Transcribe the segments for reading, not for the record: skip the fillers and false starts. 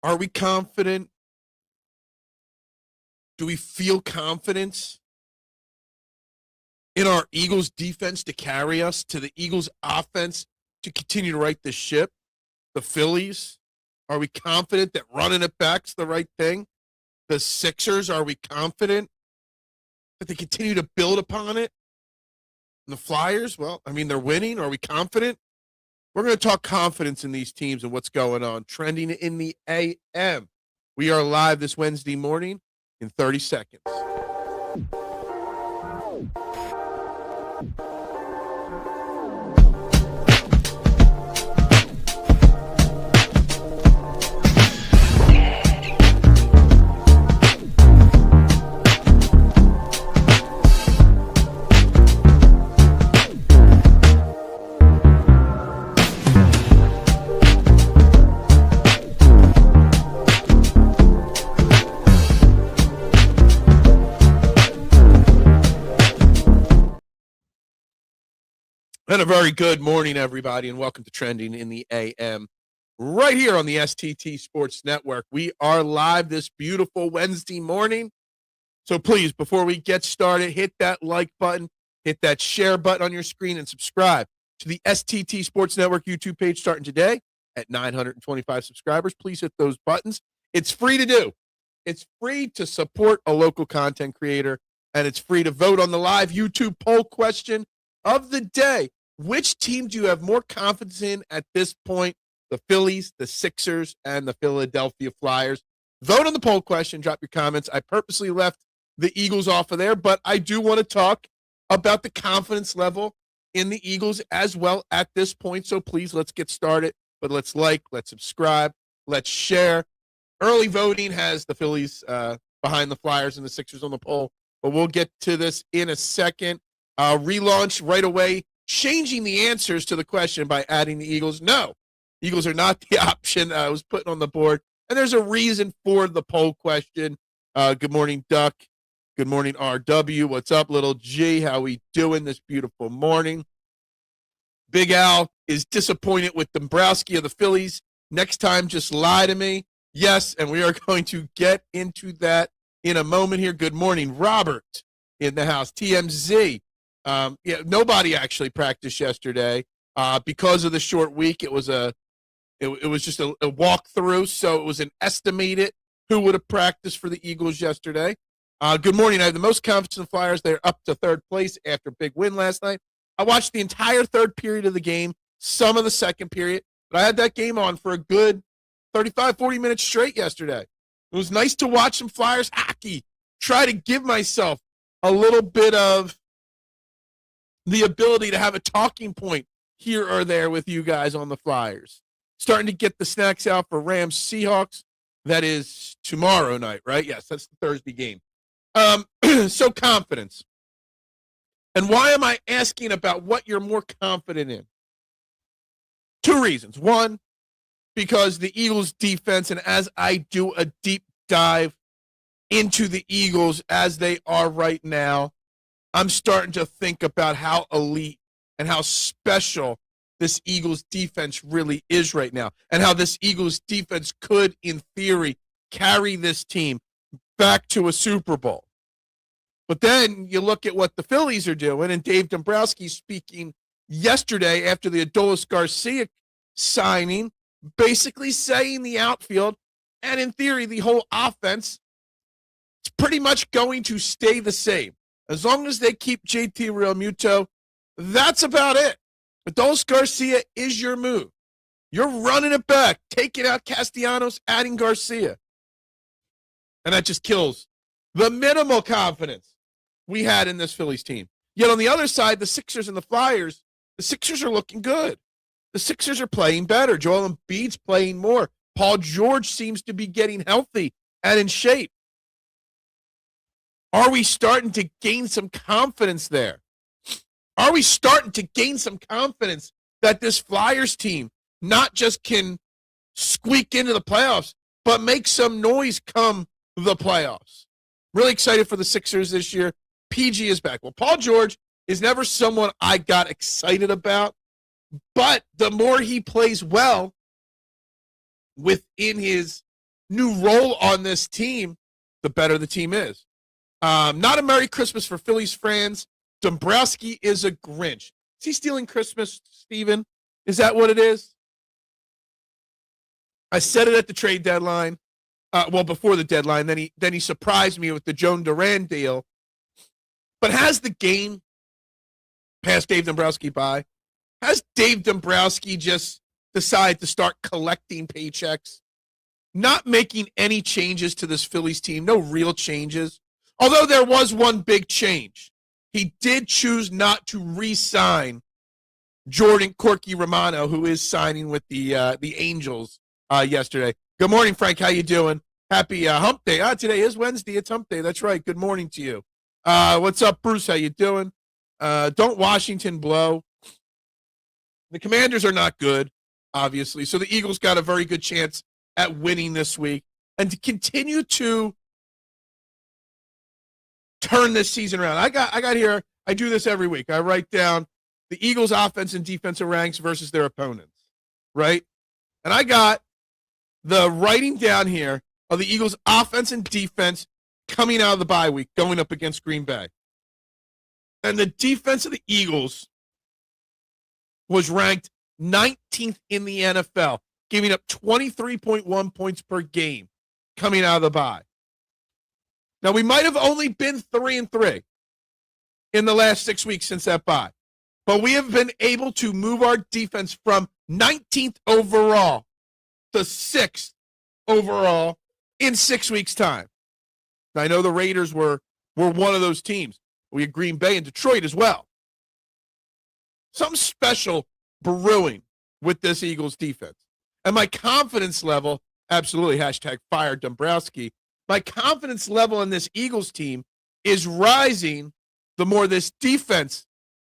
Are we confident? Do we feel confidence in our Eagles defense to carry us, to the Eagles offense to continue to right the ship? The Phillies, are we confident that running it back's the right thing? The Sixers, are we confident that they continue to build upon it? And the Flyers, well, I mean, they're winning. Are we confident? We're going to talk confidence in these teams and what's going on. Trending in the AM. We are live this Wednesday morning in 30 seconds. And a very good morning, everybody, and welcome to Trending in the AM right here on the STT Sports Network. We are live this beautiful Wednesday morning. So please, before we get started, hit that like button, hit that share button on your screen, and subscribe to the STT Sports Network YouTube page starting today at 925 subscribers. Please hit those buttons. It's free to do. It's free to support a local content creator, and it's free to vote on the live YouTube poll question of the day. Which team do you have more confidence in at this point? The Phillies, the Sixers, and the Philadelphia Flyers. Vote on the poll question. Drop your comments. I purposely left the Eagles off of there, but I do want to talk about the confidence level in the Eagles as well at this point. So please, let's get started. But let's like, let's subscribe, let's share. Early voting has the Phillies behind the Flyers and the Sixers on the poll, but we'll get to this in a second. Relaunch right away, changing the answers to the question by adding the Eagles. No, Eagles are not the option I was putting on the board, and there's a reason for the poll question. Good morning, Duck. Good morning, RW. What's up, little G? How we doing this beautiful morning? Big Al is disappointed with Dombrowski of the Phillies. Next time, just lie to me. Yes, and we are going to get into that in a moment here. Good morning, Robert in the house. TMZ. Nobody actually practiced yesterday because of the short week. It was just a walkthrough, so it was an estimated who would have practiced for the Eagles yesterday. Good morning. I have the most confidence in the Flyers. They're up to third place after a big win last night. I watched the entire third period of the game, some of the second period, but I had that game on for a good 35, 40 minutes straight yesterday. It was nice to watch some Flyers hockey, try to give myself a little bit of the ability to have a talking point here or there with you guys on the Flyers. Starting to get the snacks out for Rams Seahawks. That is tomorrow night, right? Yes, that's the Thursday game. So confidence. And why am I asking about what you're more confident in? Two reasons. One, because the Eagles defense, and as I do a deep dive into the Eagles as they are right now, I'm starting to think about how elite and how special this Eagles defense really is right now, and how this Eagles defense could, in theory, carry this team back to a Super Bowl. But then you look at what the Phillies are doing, and Dave Dombrowski speaking yesterday after the Adolis Garcia signing, basically saying the outfield, and in theory, the whole offense, is pretty much going to stay the same. As long as they keep JT Realmuto, that's about it. Adolis Garcia is your move. You're running it back, taking out Castellanos, adding Garcia. And that just kills the minimal confidence we had in this Phillies team. Yet on the other side, the Sixers and the Flyers, the Sixers are looking good. The Sixers are playing better. Joel Embiid's playing more. Paul George seems to be getting healthy and in shape. Are we starting to gain some confidence there? Are we starting to gain some confidence that this Flyers team not just can squeak into the playoffs, but make some noise come the playoffs? Really excited for the Sixers this year. PG is back. Well, Paul George is never someone I got excited about, but the more he plays well within his new role on this team, the better the team is. Not a Merry Christmas for Phillies fans. Dombrowski is a Grinch. Is he stealing Christmas, Steven? Is that what it is? I said it at the trade deadline. Before the deadline. Then he surprised me with the Joan Duran deal. But has the game passed Dave Dombrowski by? Has Dave Dombrowski just decided to start collecting paychecks? Not making any changes to this Phillies team. No real changes. Although there was one big change. He did choose not to re-sign Jordan Corky Romano, who is signing with the Angels yesterday. Good morning, Frank. How you doing? Happy hump day. Today is Wednesday. It's hump day. That's right. Good morning to you. What's up, Bruce? How you doing? Don't Washington blow. The Commanders are not good, obviously. So the Eagles got a very good chance at winning this week. And to continue to turn this season around. I got here. I do this every week. I write down the Eagles' offense and defensive ranks versus their opponents, right? And I got the writing down here of the Eagles' offense and defense coming out of the bye week, going up against Green Bay. And the defense of the Eagles was ranked 19th in the NFL, giving up 23.1 points per game coming out of the bye. Now, we might have only been 3-3 in the last 6 weeks since that bye, but we have been able to move our defense from 19th overall to 6th overall in 6 weeks' time. I know the Raiders were one of those teams. We had Green Bay and Detroit as well. Something special brewing with this Eagles defense. And my confidence level, absolutely, #fire Dombrowski. My confidence level in this Eagles team is rising the more this defense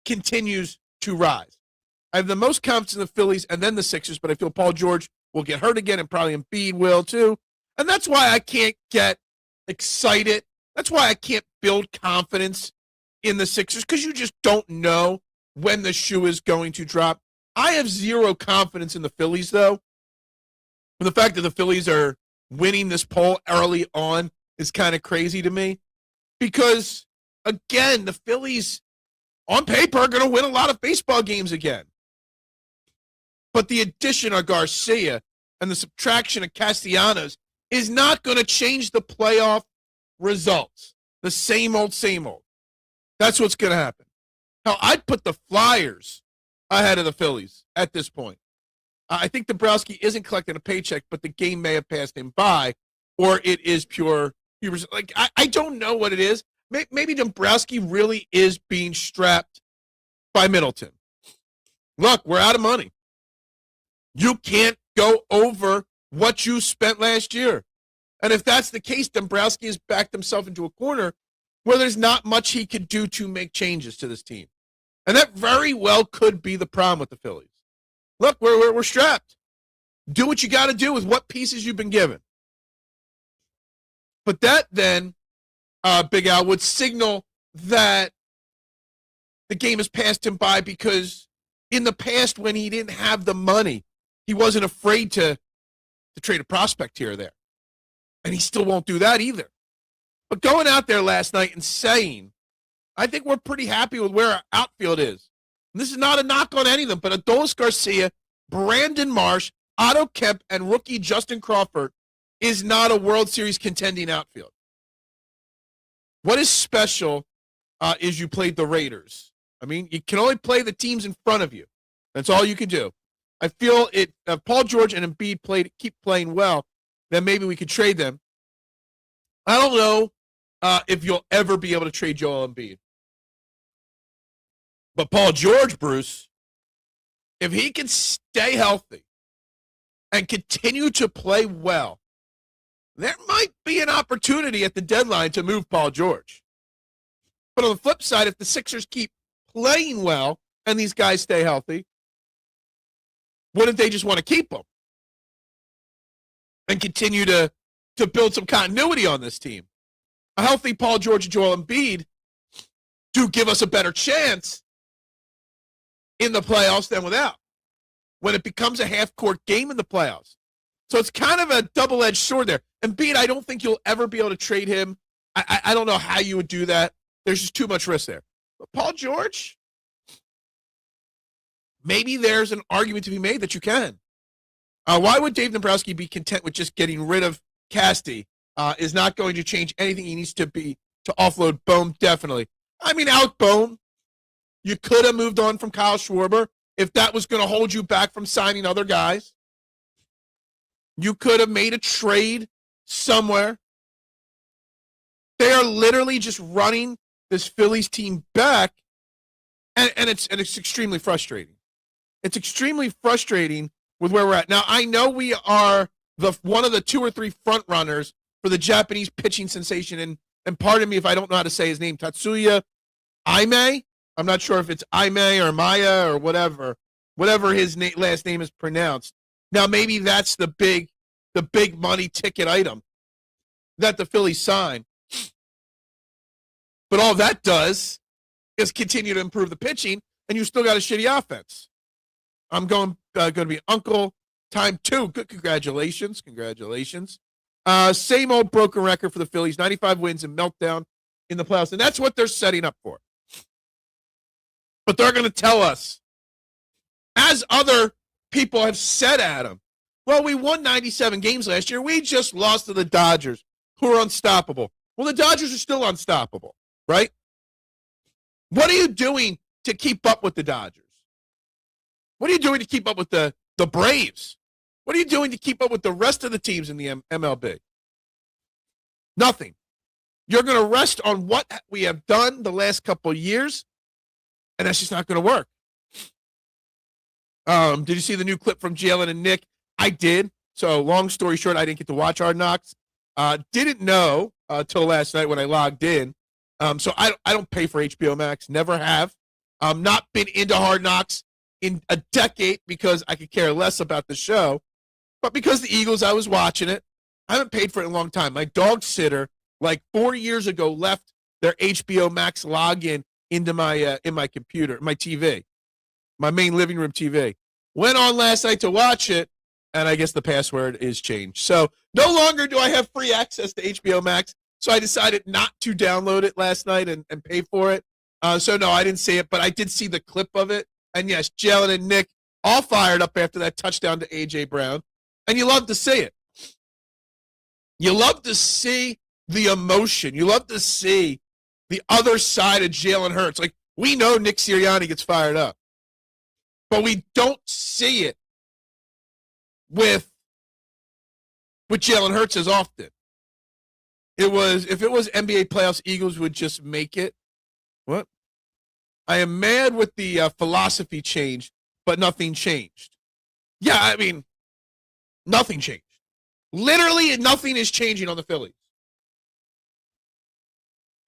continues to rise. I have the most confidence in the Phillies and then the Sixers, but I feel Paul George will get hurt again and probably Embiid will too. And that's why I can't get excited. That's why I can't build confidence in the Sixers, because you just don't know when the shoe is going to drop. I have zero confidence in the Phillies, though. And the fact that the Phillies are winning this poll early on is kind of crazy to me, because, again, the Phillies, on paper, are going to win a lot of baseball games again. But the addition of Garcia and the subtraction of Castellanos is not going to change the playoff results. The same old, same old. That's what's going to happen. Now, I'd put the Flyers ahead of the Phillies at this point. I think Dombrowski isn't collecting a paycheck, but the game may have passed him by, or it is pure. Like, I don't know what it is. Maybe Dombrowski really is being strapped by Middleton. Look, we're out of money. You can't go over what you spent last year. And if that's the case, Dombrowski has backed himself into a corner where there's not much he could do to make changes to this team. And that very well could be the problem with the Phillies. Look, we're strapped. Do what you got to do with what pieces you've been given. But that then, Big Al, would signal that the game has passed him by, because in the past, when he didn't have the money, he wasn't afraid to trade a prospect here or there. And he still won't do that either. But going out there last night and saying, I think we're pretty happy with where our outfield is. And this is not a knock on any of them, but Adolis Garcia, Brandon Marsh, Otto Kemp, and rookie Justin Crawford is not a World Series contending outfield. What is special is you played the Raiders. I mean, you can only play the teams in front of you. That's all you can do. I feel it. If Paul George and Embiid keep playing well, then maybe we could trade them. I don't know if you'll ever be able to trade Joel Embiid. But Paul George, Bruce, if he can stay healthy and continue to play well, there might be an opportunity at the deadline to move Paul George. But on the flip side, if the Sixers keep playing well and these guys stay healthy, wouldn't they just want to keep them and continue to build some continuity on this team? A healthy Paul George and Joel Embiid do give us a better chance in the playoffs than without. When it becomes a half-court game in the playoffs, So it's kind of a double-edged sword there. Embiid, I don't think you'll ever be able to trade him. I don't know how you would do that. There's just too much risk there. But Paul George, maybe there's an argument to be made that you can. Why would Dave Dombrowski be content with just getting rid of Casti? Is not going to change anything. He needs to offload Bohm, definitely. I mean, out Bohm, you could have moved on from Kyle Schwarber if that was going to hold you back from signing other guys. You could have made a trade somewhere. They are literally just running this Phillies team back, and it's extremely frustrating. It's extremely frustrating with where we're at. Now, I know we are one of the 2 or 3 front runners for the Japanese pitching sensation, and pardon me if I don't know how to say his name, Tatsuya Imai. I'm not sure if it's Imai or Maya or whatever his last name is pronounced. Now, maybe that's the big money ticket item that the Phillies sign. But all that does is continue to improve the pitching, and you still got a shitty offense. I'm going to be Uncle time 2. Good, congratulations. Same old broken record for the Phillies, 95 wins and meltdown in the playoffs, and that's what they're setting up for. But they're going to tell us, as other people have said, Adam, well, we won 97 games last year. We just lost to the Dodgers, who are unstoppable. Well, the Dodgers are still unstoppable, right? What are you doing to keep up with the Dodgers? What are you doing to keep up with the Braves? What are you doing to keep up with the rest of the teams in the MLB? Nothing. You're going to rest on what we have done the last couple of years, and that's just not going to work. Did you see the new clip from Jalen and Nick? I did. So long story short, I didn't get to watch Hard Knocks. Didn't know till last night when I logged in. So I don't pay for HBO Max. Never have. Not been into Hard Knocks in a decade because I could care less about the show. But because the Eagles, I was watching it. I haven't paid for it in a long time. My dog sitter, like 4 years ago, left their HBO Max login into my in my computer, my TV, my main living room TV. Went on last night to watch it, and I guess the password is changed. So no longer do I have free access to HBO Max. So I decided not to download it last night and pay for it. So no, I didn't see it, but I did see the clip of it. And yes, Jalen and Nick all fired up after that touchdown to A.J. Brown. And you love to see it. You love to see the emotion. You love to see the other side of Jalen Hurts. Like, we know Nick Sirianni gets fired up. But we don't see it with Jalen Hurts as often. If it was NBA playoffs, Eagles would just make it. What? I am mad with the philosophy change, but nothing changed. Yeah, I mean, nothing changed. Literally, nothing is changing on the Phillies.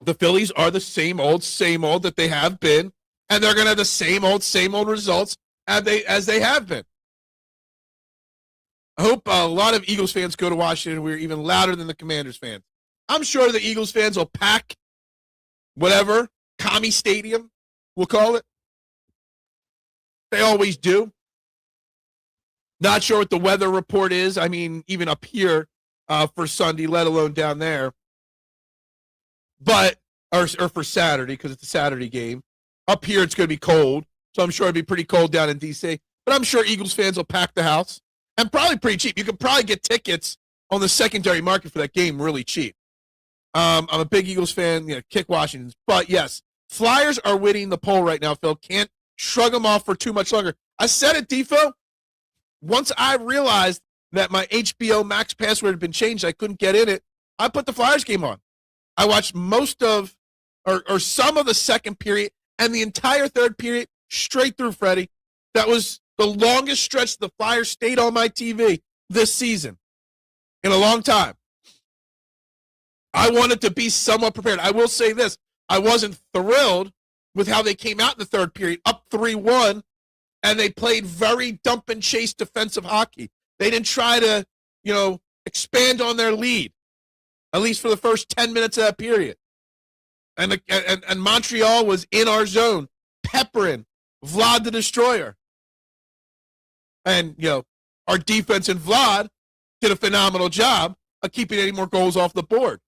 The Phillies are the same old that they have been, and they're going to have the same old results as they have been. I hope a lot of Eagles fans go to Washington. We're even louder than the Commanders fans. I'm sure the Eagles fans will pack whatever, Commie Stadium, we'll call it. They always do. Not sure what the weather report is. I mean, even up here for Sunday, let alone down there. But, or for Saturday, because it's a Saturday game. Up here, it's going to be cold. So I'm sure it'll be pretty cold down in D.C. But I'm sure Eagles fans will pack the house. And probably pretty cheap. You could probably get tickets on the secondary market for that game really cheap. I'm a big Eagles fan. Kick Washington. But, yes, Flyers are winning the poll right now, Phil. Can't shrug them off for too much longer. I said it, Defo. Once I realized that my HBO Max password had been changed, I couldn't get in it, I put the Flyers game on. I watched most of, or some of the second period and the entire third period straight through, Freddie. That was the longest stretch the Flyers stayed on my TV this season in a long time. I wanted to be somewhat prepared. I will say this. I wasn't thrilled with how they came out in the third period, up 3-1, and they played very dump and chase defensive hockey. They didn't try to, expand on their lead, at least for the first 10 minutes of that period. And Montreal was in our zone, peppering Vlad the Destroyer. And, our defense and Vlad did a phenomenal job of keeping any more goals off the board.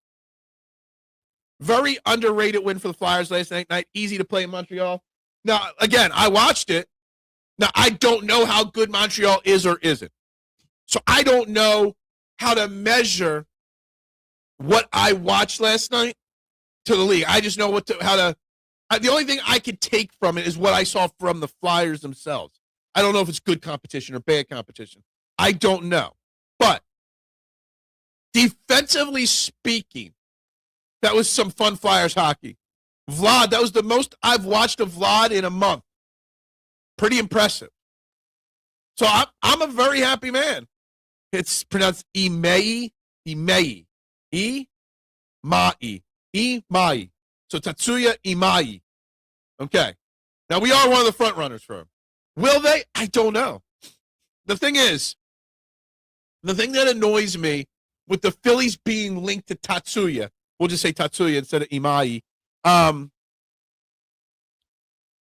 Very underrated win for the Flyers last night. Easy to play in Montreal. Now, again, I watched it. Now, I don't know how good Montreal is or isn't. So I don't know how to measure what I watched last night to the league. I just know the only thing I could take from it is what I saw from the Flyers themselves. I don't know if it's good competition or bad competition. I don't know. But defensively speaking, that was some fun Flyers hockey. Vlad, that was the most I've watched of Vlad in a month. Pretty impressive. So I'm a very happy man. It's pronounced Imai. Imai. Imai. Imai. So Tatsuya Imai. Okay. Now, we are one of the front runners for him. Will they? I don't know. The thing is, the thing that annoys me with the Phillies being linked to Tatsuya, we'll just say Tatsuya instead of Imai,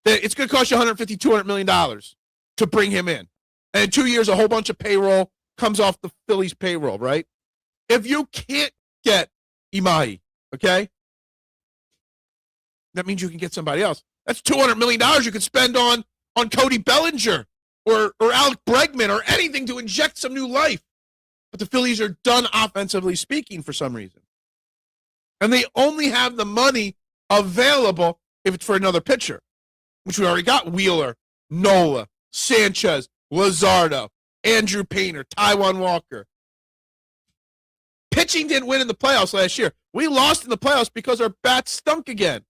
it's going to cost you $150, $200 million to bring him in. And in 2 years, a whole bunch of payroll comes off the Phillies payroll, right? If you can't get Imai, okay, that means you can get somebody else. That's $200 million you could spend on Cody Bellinger or Alec Bregman or anything to inject some new life. But the Phillies are done offensively speaking for some reason. And they only have the money available if it's for another pitcher, which we already got. Wheeler, Nola, Sanchez, Luzardo, Andrew Painter, Taijuan Walker. Pitching didn't win in the playoffs last year. We lost in the playoffs because our bats stunk again.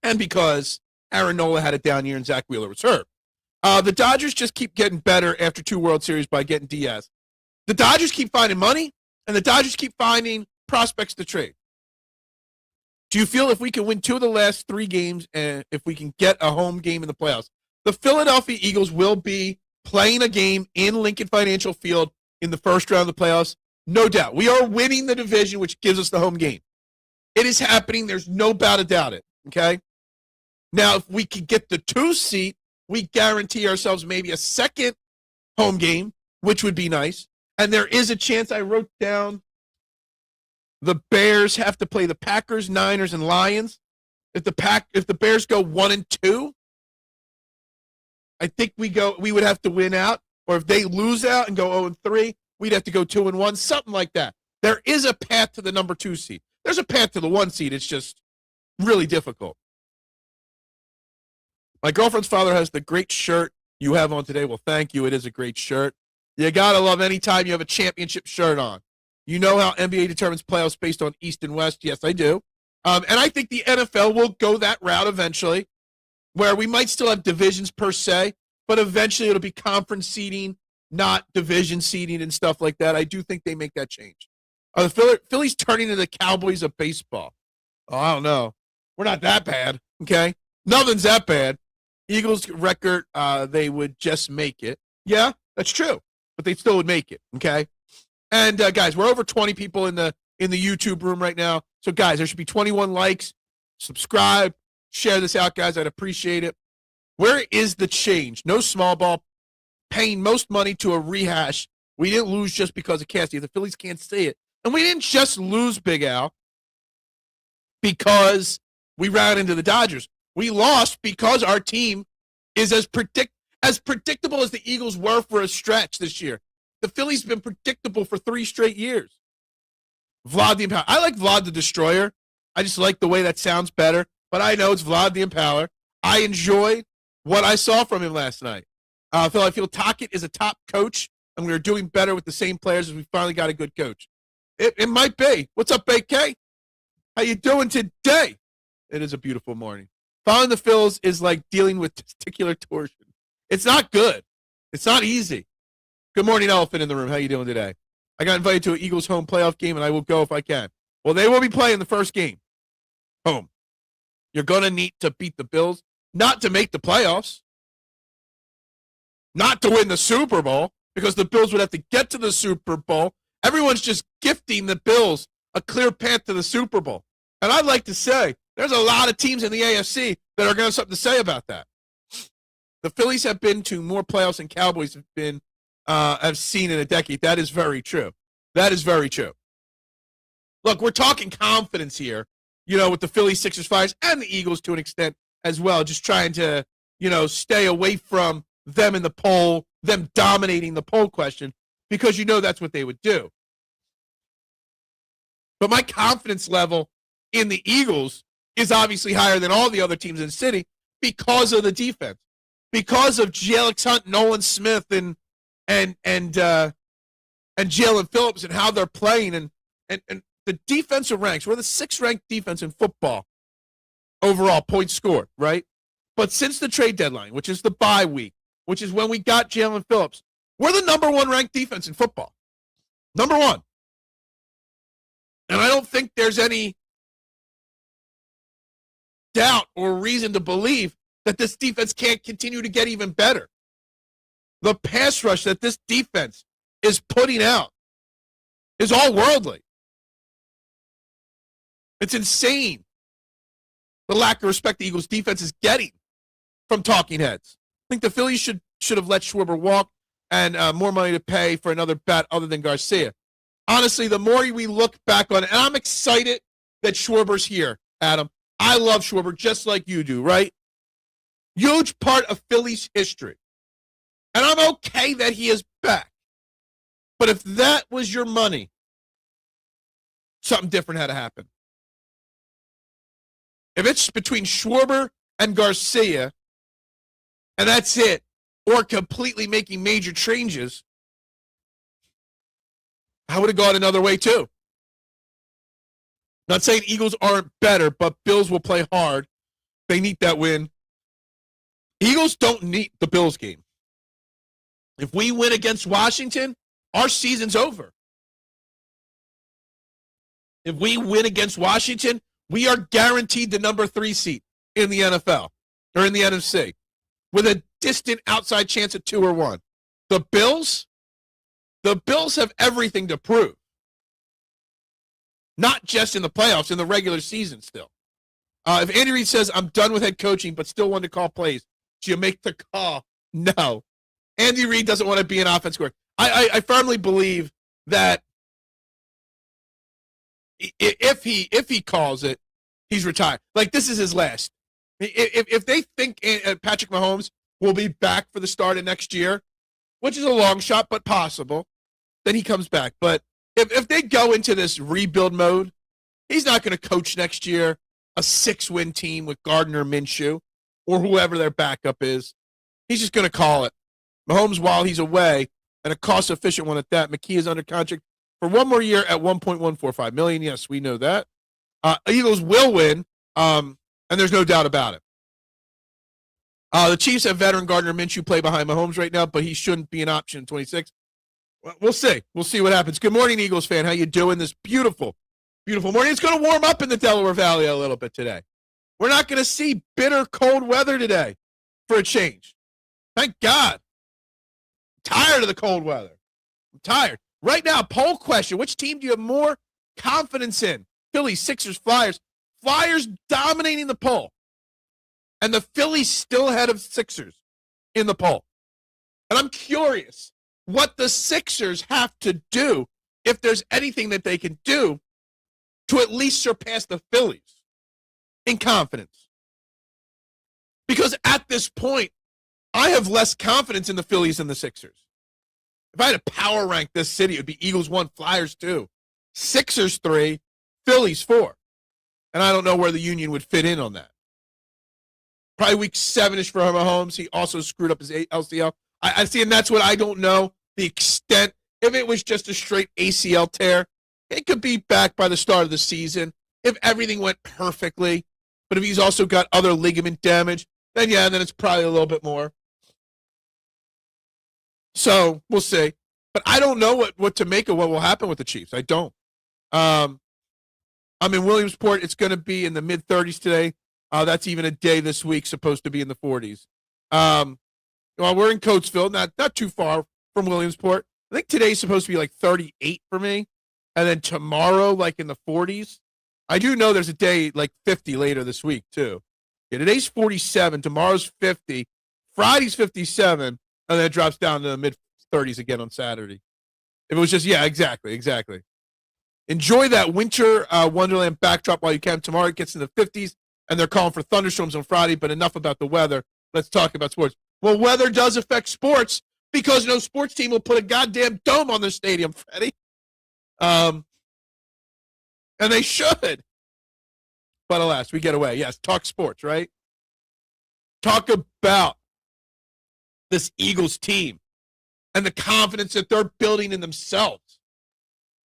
And because Aaron Nola had a down year and Zach Wheeler was hurt. The Dodgers just keep getting better after 2 World Series by getting Diaz. The Dodgers keep finding money, and the Dodgers keep finding prospects to trade. Do you feel if we can win 2 of the last 3 games and if we can get a home game in the playoffs, the Philadelphia Eagles will be playing a game in Lincoln Financial Field in the first round of the playoffs? No doubt. We are winning the division, which gives us the home game. It is happening. There's no doubt about it, okay? Now, if we can get the 2 seat, we guarantee ourselves maybe a second home game, which would be nice. And there is a chance, I wrote down, the Bears have to play the Packers, Niners, and Lions. If the Bears go 1-2, I think we would have to win out. Or if they lose out and go 0-3, we'd have to go 2-1, something like that. There is a path to the number 2 seed. There's a path to the 1 seed. It's just really difficult. My girlfriend's father has the great shirt you have on today. Well, thank you. It is a great shirt. You got to love any time you have a championship shirt on. You know how NBA determines playoffs based on East and West? Yes, I do. And I think the NFL will go that route eventually, where we might still have divisions per se, but eventually it'll be conference seeding, not division seeding and stuff like that. I do think they make that change. Are the Phillies turning into the Cowboys of baseball? Oh, I don't know. We're not that bad, okay? Nothing's that bad. Eagles record, they would just make it. Yeah, that's true, but they still would make it, okay? And, guys, we're over 20 people in the YouTube room right now. So, guys, there should be 21 likes. Subscribe. Share this out, guys. I'd appreciate it. Where is the change? No small ball. Paying most money to a rehash. We didn't lose just because of Cassidy. The Phillies can't say it. And we didn't just lose, Big Al, because we ran into the Dodgers. We lost because our team is as predictable as the Eagles were for a stretch this year. The Phillies have been predictable for 3 straight years. Vlad the Impaler. I like Vlad the Destroyer. I just like the way that sounds better. But I know it's Vlad the Impaler. I enjoyed what I saw from him last night. I feel Tocchet is a top coach, and we're doing better with the same players as we finally got a good coach. It might be. What's up, AK? How you doing today? It is a beautiful morning. Following the Phils is like dealing with testicular torsion. It's not good. It's not easy. Good morning, Elephant in the room. How you doing today? I got invited to an Eagles home playoff game, and I will go if I can. Well, they will be playing the first game. Home. You're going to need to beat the Bills, not to make the playoffs, not to win the Super Bowl, because the Bills would have to get to the Super Bowl. Everyone's just gifting the Bills a clear path to the Super Bowl. And I'd like to say, there's a lot of teams in the AFC that are going to have something to say about that. The Phillies have been to more playoffs than Cowboys have seen in a decade. That is very true. That is very true. Look, we're talking confidence here, with the Phillies, Sixers, Flyers, and the Eagles to an extent as well, just trying to, stay away from them in the poll, them dominating the poll question, because that's what they would do. But my confidence level in the Eagles is obviously higher than all the other teams in the city because of the defense, because of Jalyx Hunt, Nolan Smith, and Jaelan Phillips and how they're playing, and the defensive ranks. We're the 6th ranked defense in football overall, points scored, right? But since the trade deadline, which is the bye week, which is when we got Jaelan Phillips, we're the number 1 ranked defense in football. Number 1. And I don't think there's any doubt or reason to believe that this defense can't continue to get even better. The pass rush that this defense is putting out is all worldly. It's insane, the lack of respect the Eagles defense is getting from talking heads. I think the Phillies should have let Schwarber walk and more money to pay for another bat other than Garcia. Honestly, the more we look back on it, and I'm excited that Schwarber's here, Adam. I love Schwarber just like you do, right? Huge part of Phillies history. And I'm okay that he is back. But if that was your money, something different had to happen. If it's between Schwarber and Garcia, and that's it, or completely making major changes, I would have gone another way too. Not saying Eagles aren't better, but Bills will play hard. They need that win. Eagles don't need the Bills game. If we win against Washington, our season's over. If we win against Washington, we are guaranteed the number 3 seat in the NFL or in the NFC with a distant outside chance at 2 or 1. The Bills have everything to prove. Not just in the playoffs, in the regular season still. If Andy Reid says, I'm done with head coaching, but still want to call plays, do you make the call? No. Andy Reid doesn't want to be an offense coordinator. I firmly believe that if he calls it, he's retired. Like, this is his last. If they think Patrick Mahomes will be back for the start of next year, which is a long shot but possible, then he comes back. But if they go into this rebuild mode, he's not going to coach next year a 6-win team with Gardner Minshew or whoever their backup is. He's just going to call it. Mahomes, while he's away, and a cost-efficient one at that. McKee is under contract for 1 more year at $1.145 million. Yes, we know that. Eagles will win, and there's no doubt about it. The Chiefs have veteran Gardner Minshew play behind Mahomes right now, but he shouldn't be an option in 26. Well, we'll see. We'll see what happens. Good morning, Eagles fan. How you doing this beautiful, beautiful morning? It's going to warm up in the Delaware Valley a little bit today. We're not going to see bitter, cold weather today for a change. Thank God. I'm tired of the cold weather. I'm tired. Right now, poll question. Which team do you have more confidence in? Phillies, Sixers, Flyers. Flyers dominating the poll. And the Phillies still ahead of Sixers in the poll. And I'm curious what the Sixers have to do, if there's anything that they can do, to at least surpass the Phillies in confidence. Because at this point, I have less confidence in the Phillies than the Sixers. If I had to power rank this city, it would be Eagles 1, Flyers 2, Sixers 3, Phillies 4. And I don't know where the Union would fit in on that. Probably week 7-ish for Mahomes. He also screwed up his LCL. I see, and that's what I don't know, the extent. If it was just a straight ACL tear, it could be back by the start of the season if everything went perfectly. But if he's also got other ligament damage, then yeah, then it's probably a little bit more. So we'll see. But I don't know what to make of what will happen with the Chiefs. I don't. I'm in Williamsport. It's going to be in the mid-30s today. That's even a day this week supposed to be in the 40s. Well, we're in Coatesville, not too far from Williamsport. I think today's supposed to be like 38 for me. And then tomorrow, like in the 40s. I do know there's a day like 50 later this week, too. Yeah, today's 47. Tomorrow's 50. Friday's 57, and then it drops down to the mid-30s again on Saturday. If it was just, yeah, exactly. Enjoy that winter wonderland backdrop while you can. Tomorrow it gets in the 50s, and they're calling for thunderstorms on Friday, but enough about the weather. Let's talk about sports. Well, weather does affect sports because no sports team will put a goddamn dome on their stadium, Freddie. And they should. But alas, we get away. Yes, talk sports, right? Talk about this Eagles team and the confidence that they're building in themselves,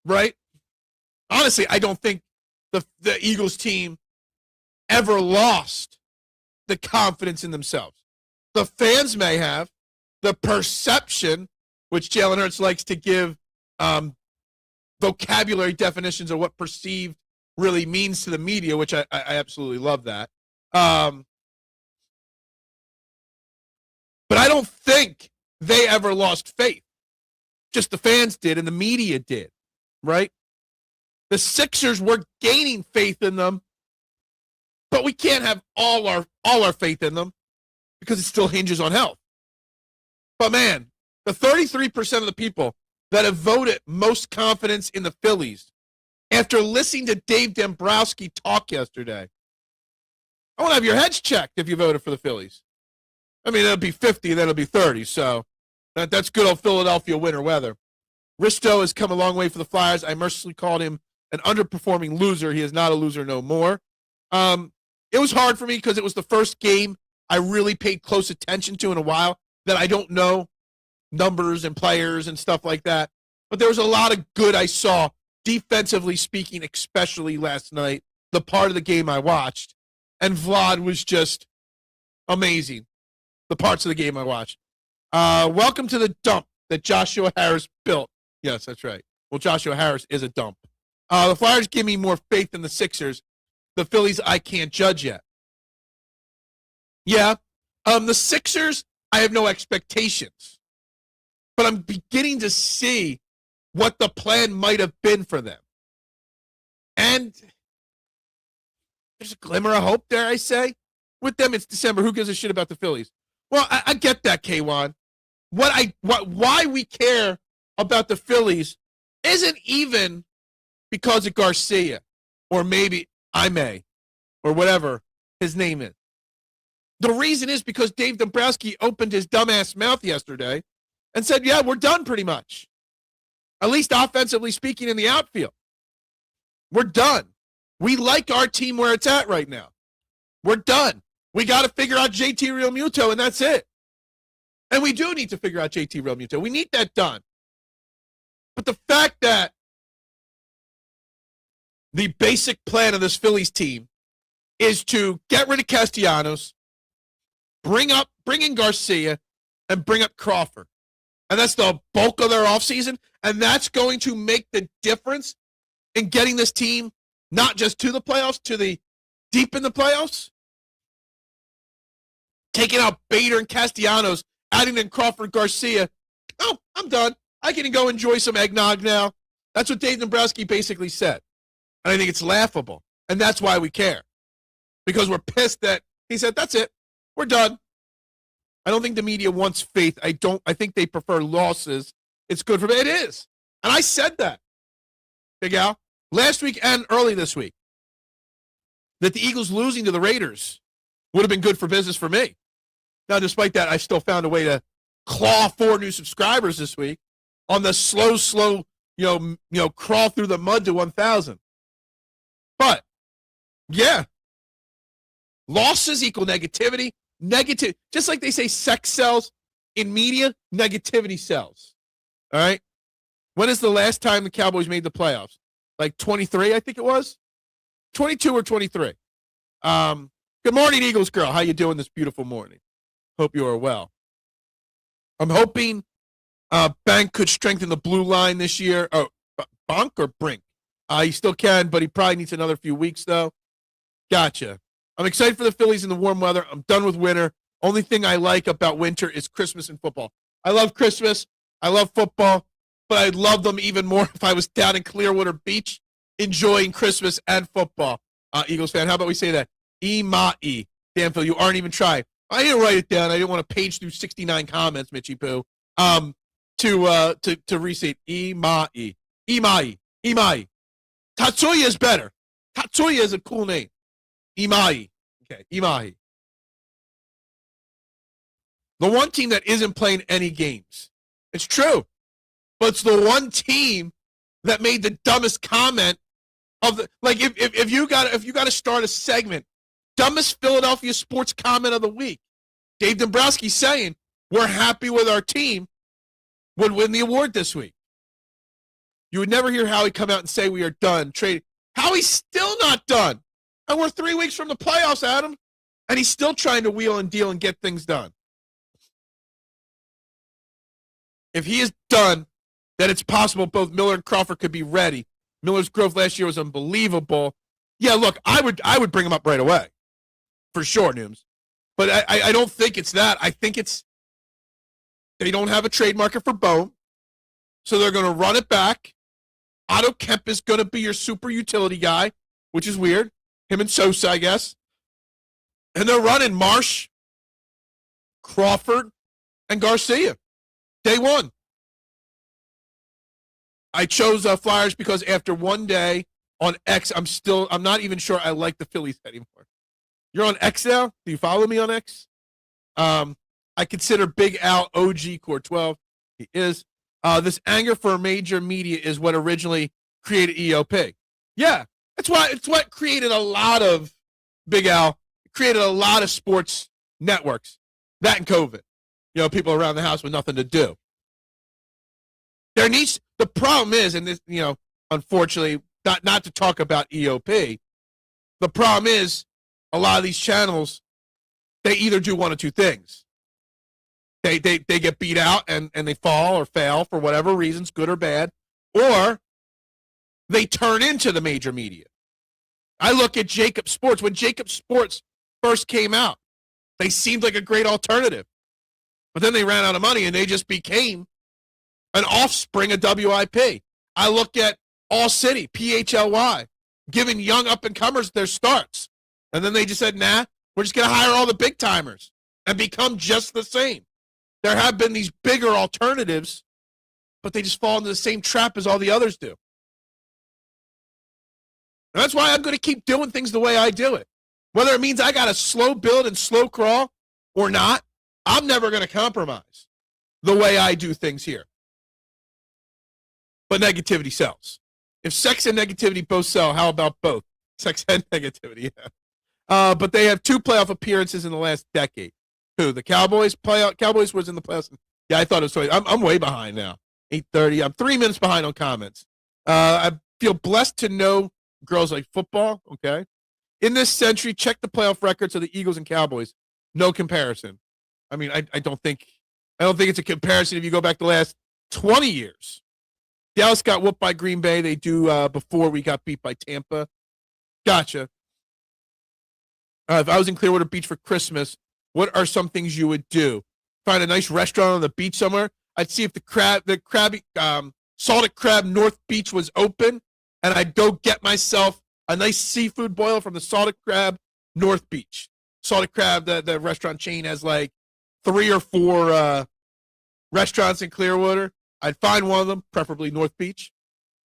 right? Honestly, I don't think the Eagles team ever lost the confidence in themselves. The fans may have. The perception, which Jalen Hurts likes to give vocabulary definitions of what perceived really means to the media, which I absolutely love that. But I don't think they ever lost faith. Just the fans did and the media did, right? The Sixers were gaining faith in them, but we can't have all our faith in them because it still hinges on health. But man, the 33% of the people that have voted most confidence in the Phillies after listening to Dave Dombrowski talk yesterday, I want to have your heads checked if you voted for the Phillies. I mean, it'll be 50, then it'll be 30, so that's good old Philadelphia winter weather. Risto has come a long way for the Flyers. I mercilessly called him an underperforming loser. He is not a loser no more. It was hard for me because it was the first game I really paid close attention to in a while that I don't know numbers and players and stuff like that. But there was a lot of good I saw, defensively speaking, especially last night, the part of the game I watched. And Vlad was just amazing, the parts of the game I watched. Welcome to the dump that Joshua Harris built. Yes, that's right. Well, Joshua Harris is a dump. The Flyers give me more faith than the Sixers. The Phillies, I can't judge yet. Yeah, the Sixers, I have no expectations. But I'm beginning to see what the plan might have been for them. And there's a glimmer of hope, dare I say. With them, it's December. Who gives a shit about the Phillies? Well, I get that, K1. Why we care about the Phillies isn't even because of Garcia or maybe Imai or whatever his name is. The reason is because Dave Dombrowski opened his dumbass mouth yesterday and said, yeah, we're done pretty much. At least offensively speaking in the outfield. We're done. We like our team where it's at right now. We're done. We got to figure out JT Realmuto, and that's it. And we do need to figure out JT Realmuto. We need that done. But the fact that the basic plan of this Phillies team is to get rid of Castellanos, bring in Garcia, and bring up Crawford. And that's the bulk of their offseason. And that's going to make the difference in getting this team not just to the playoffs, to the deep in the playoffs. Taking out Bader and Castellanos, adding in Crawford, Garcia. Oh, I'm done. I can go enjoy some eggnog now. That's what Dave Dombrowski basically said. And I think it's laughable. And that's why we care. Because we're pissed that he said, that's it. We're done. I don't think the media wants faith. I think they prefer losses. It's good for me. It is. And I said that, Big Al, last week and early this week, that the Eagles losing to the Raiders would have been good for business for me. Now, despite that, I still found a way to claw 4 new subscribers this week on the slow, crawl through the mud to 1,000. But, yeah, losses equal negativity. Just like they say sex sells in media, negativity sells. All right? When is the last time the Cowboys made the playoffs? Like 23, I think it was? 22 or 23. Good morning, Eagles girl. How you doing this beautiful morning? Hope you are well. I'm hoping Bank could strengthen the blue line this year. Oh, Bonk or Brink? He still can, but he probably needs another few weeks, though. Gotcha. I'm excited for the Phillies in the warm weather. I'm done with winter. Only thing I like about winter is Christmas and football. I love Christmas. I love football. But I'd love them even more if I was down in Clearwater Beach enjoying Christmas and football. Eagles fan, how about we say that? Imai. Damn, Phil, you aren't even trying. I didn't write it down. I didn't want to page through 69 comments, Mitchie Poo. To restate Imai. Tatsuya is better. Tatsuya is a cool name. Imai. Okay, Imai. The one team that isn't playing any games. It's true. But it's the one team that made the dumbest comment of the, like, if you got to start a segment, dumbest Philadelphia sports comment of the week. Dave Dombrowski saying, we're happy with our team, would win the award this week. You would never hear Howie come out and say we are done trading. Howie's still not done. And we're 3 weeks from the playoffs, Adam. And he's still trying to wheel and deal and get things done. If he is done, then it's possible both Miller and Crawford could be ready. Miller's growth last year was unbelievable. Yeah, look, I would bring him up right away. For sure, Nooms. But I don't think it's that. I think it's they don't have a trade market for Bohm, so they're going to run it back. Otto Kemp is going to be your super utility guy, which is weird. Him and Sosa, I guess. And they're running Marsh, Crawford, and Garcia. Day one. I chose Flyers because after one day on X, I'm not even sure I like the Phillies anymore. You're on X now? Do you follow me on X? I consider Big Al OG Core 12. He is. This anger for major media is what originally created EOP. Yeah, it's what created a lot of Big Al, created a lot of sports networks. That and COVID. You know, people around the house with nothing to do. The problem is, and this, you know, unfortunately, not to talk about EOP, the problem is a lot of these channels, they either do one of two things. They get beat out and they fall or fail for whatever reasons, good or bad, or they turn into the major media. I look at Jacob Sports. When Jacob Sports first came out, they seemed like a great alternative. But then they ran out of money and they just became an offspring of WIP. I look at All City, PHLY, giving young up-and-comers their starts. And then they just said, nah, we're just going to hire all the big-timers and become just the same. There have been these bigger alternatives, but they just fall into the same trap as all the others do. And that's why I'm going to keep doing things the way I do it. Whether it means I got to slow build and slow crawl or not, I'm never going to compromise the way I do things here. But negativity sells. If sex and negativity both sell, how about both? Sex and negativity, yeah. But they have 2 playoff appearances in the last decade. Who? The Cowboys? Cowboys was in the playoffs. Yeah, I thought it was. I'm way behind now. 8:30. I'm 3 minutes behind on comments. I feel blessed to know girls like football. Okay. In this century, check the playoff records of the Eagles and Cowboys. No comparison. I mean, I don't think it's a comparison if you go back the last 20 years. Dallas got whooped by Green Bay. They do before we got beat by Tampa. Gotcha. If I was in Clearwater Beach for Christmas, what are some things you would do? Find a nice restaurant on the beach somewhere. I'd see if the salted crab North Beach was open, and I'd go get myself a nice seafood boil from the salted crab North Beach. Salted crab, the restaurant chain has like 3 or 4 restaurants in Clearwater. I'd find one of them, preferably North Beach,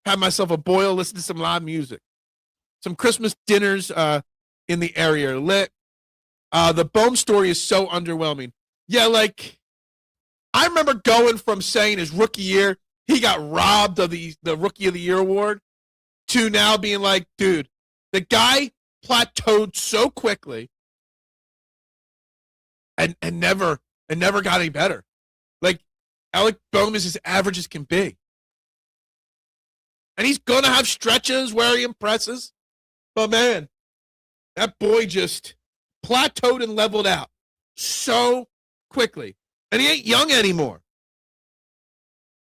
have myself a boil, listen to some live music. Some Christmas dinners in the area are lit. The Bohm story is so underwhelming. Yeah, like, I remember going from saying his rookie year, he got robbed of the Rookie of the Year award, to now being like, dude, the guy plateaued so quickly and never got any better. Like, Alec Bohm is as average as can be. And he's going to have stretches where he impresses. But, man, that boy just plateaued and leveled out so quickly. And he ain't young anymore.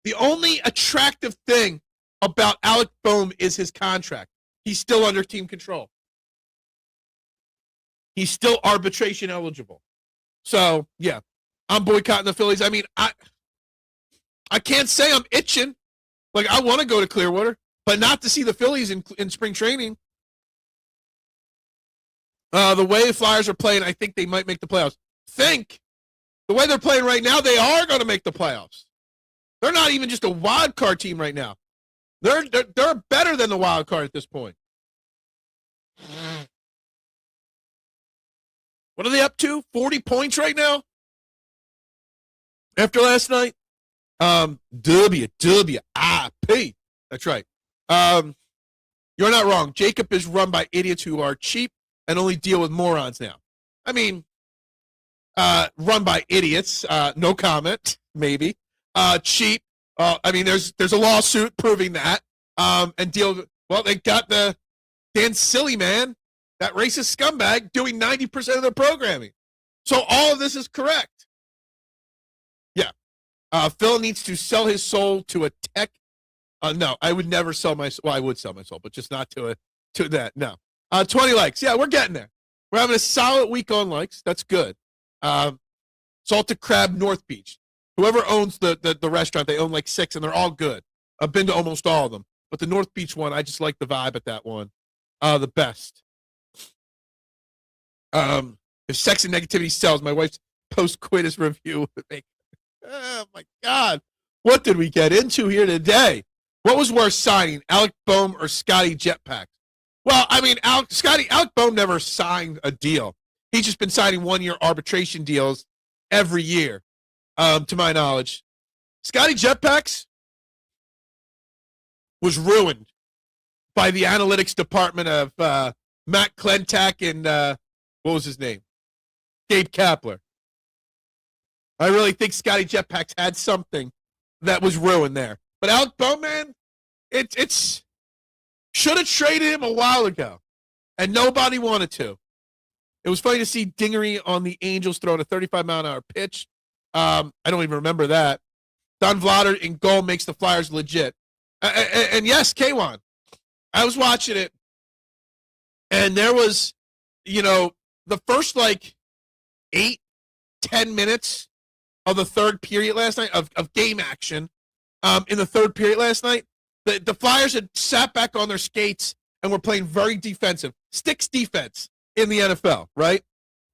The only attractive thing about Alec Bohm is his contract. He's still under team control. He's still arbitration eligible. So, yeah, I'm boycotting the Phillies. I mean, I can't say I'm itching. Like, I want to go to Clearwater, but not to see the Phillies in spring training. The way Flyers are playing, I think they might make the playoffs. think the way they're playing right now, they are going to make the playoffs. They're not even just a wild card team right now. They're better than the wild card at this point. What are they up to? 40 points right now? After last night? WIP. That's right. You're not wrong. Jacob is run by idiots who are cheap and only deal with morons now. I mean, run by idiots. No comment, maybe. Cheap. I mean, there's a lawsuit proving that. And well, they got the Dan Silly man, that racist scumbag, doing 90% of their programming. So all of this is correct. Yeah. Phil needs to sell his soul to a tech. No, I would never sell my soul. Well, I would sell my soul, but just not to that. No. 20 likes. Yeah, we're getting there. We're having a solid week on likes. That's good. Salted Crab North Beach. Whoever owns the restaurant, they own like 6, and they're all good. I've been to almost all of them. But the North Beach one, I just like the vibe at that one. The best. If Sex and Negativity sells, my wife's post-coitus review would make. Oh, my God. What did we get into here today? What was worse signing, Alec Boehm or Scotty Jetpacks? Well, I mean, Alec Boehm never signed a deal. He's just been signing one-year arbitration deals every year, to my knowledge. Scotty Jetpacks was ruined by the analytics department of Matt Klentak and, what was his name? Gabe Kapler. I really think Scotty Jetpacks had something that was ruined there. But Alec Boehm, man, it's should have traded him a while ago, and nobody wanted to. It was funny to see Dingery on the Angels throwing a 35-mile-an-hour pitch. I don't even remember that. Don Vlader in goal makes the Flyers legit. And yes, K1, I was watching it, and there was, the first, 8-10 minutes of the third period last night, of game action in the third period last night, the Flyers had sat back on their skates and were playing very defensive. Sticks defense in the NFL, right?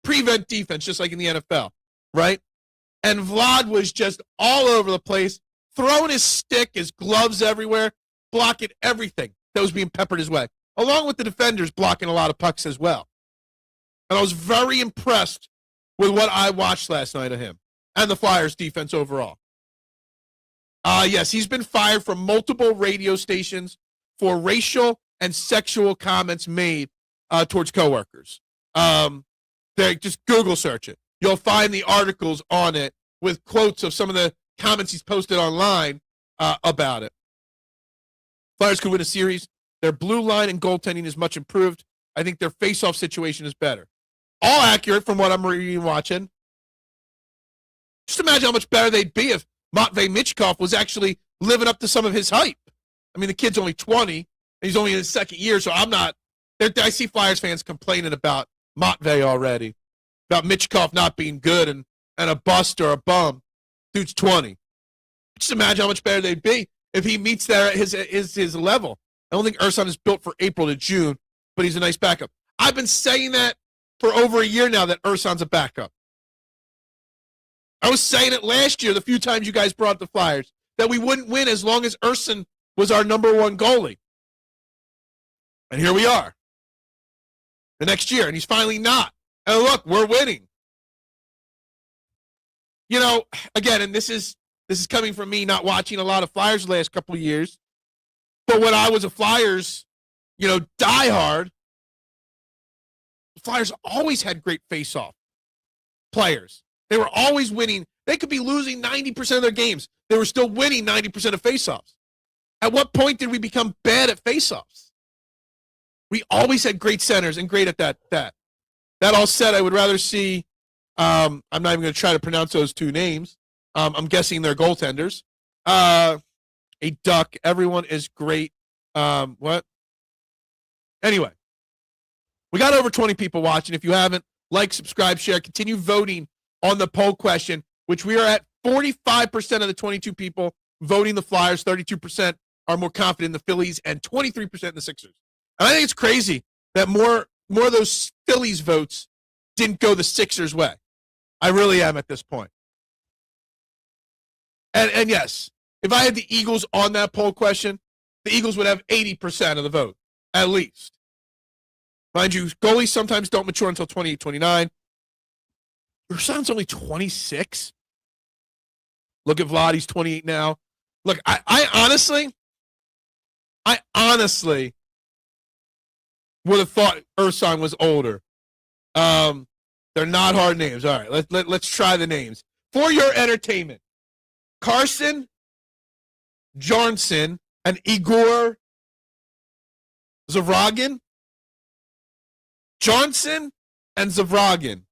Prevent defense, just like in the NFL, right? And Vlad was just all over the place, throwing his stick, his gloves everywhere, blocking everything that was being peppered his way, along with the defenders blocking a lot of pucks as well. And I was very impressed with what I watched last night of him and the Flyers defense overall. Yes, he's been fired from multiple radio stations for racial and sexual comments made towards coworkers. Just Google search it. You'll find the articles on it with quotes of some of the comments he's posted online about it. Flyers could win a series. Their blue line and goaltending is much improved. I think their face-off situation is better. All accurate from what I'm reading and watching. Just imagine how much better they'd be if Matvei Michkov was actually living up to some of his hype. I mean, the kid's only 20, and he's only in his second year, so I'm not – I see Flyers fans complaining about Matvei already, about Michkov not being good and a bust or a bum. Dude's 20. Just imagine how much better they'd be if he meets there at his level. I don't think Ersan is built for April to June, but he's a nice backup. I've been saying that for over a year now, that Ersan's a backup. I was saying it last year, the few times you guys brought up the Flyers, that we wouldn't win as long as Ersan was our number one goalie. And here we are. The next year, and he's finally not. And look, we're winning. Again, and this is coming from me not watching a lot of Flyers the last couple of years. But when I was a Flyers, diehard, the Flyers always had great face-off players. They were always winning. They could be losing 90% of their games. They were still winning 90% of faceoffs. At what point did we become bad at faceoffs? We always had great centers and great at that. That all said, I would rather see, I'm not even going to try to pronounce those two names. I'm guessing they're goaltenders. A duck. Everyone is great. What? Anyway, we got over 20 people watching. If you haven't, like, subscribe, share, continue voting on the poll question, which we are at 45% of the 22 people voting the Flyers, 32% are more confident in the Phillies, and 23% in the Sixers. And I think it's crazy that more of those Phillies votes didn't go the Sixers' way. I really am at this point. And yes, if I had the Eagles on that poll question, the Eagles would have 80% of the vote, at least. Mind you, goalies sometimes don't mature until 28, 29. Your son's only 26. Look at Vlad, he's 28 now. Look, I honestly would have thought Ersan was older. They're not hard names. All right, let's try the names. For your entertainment, Carson, Johnson, and Igor Zavragin. Johnson and Zavragin.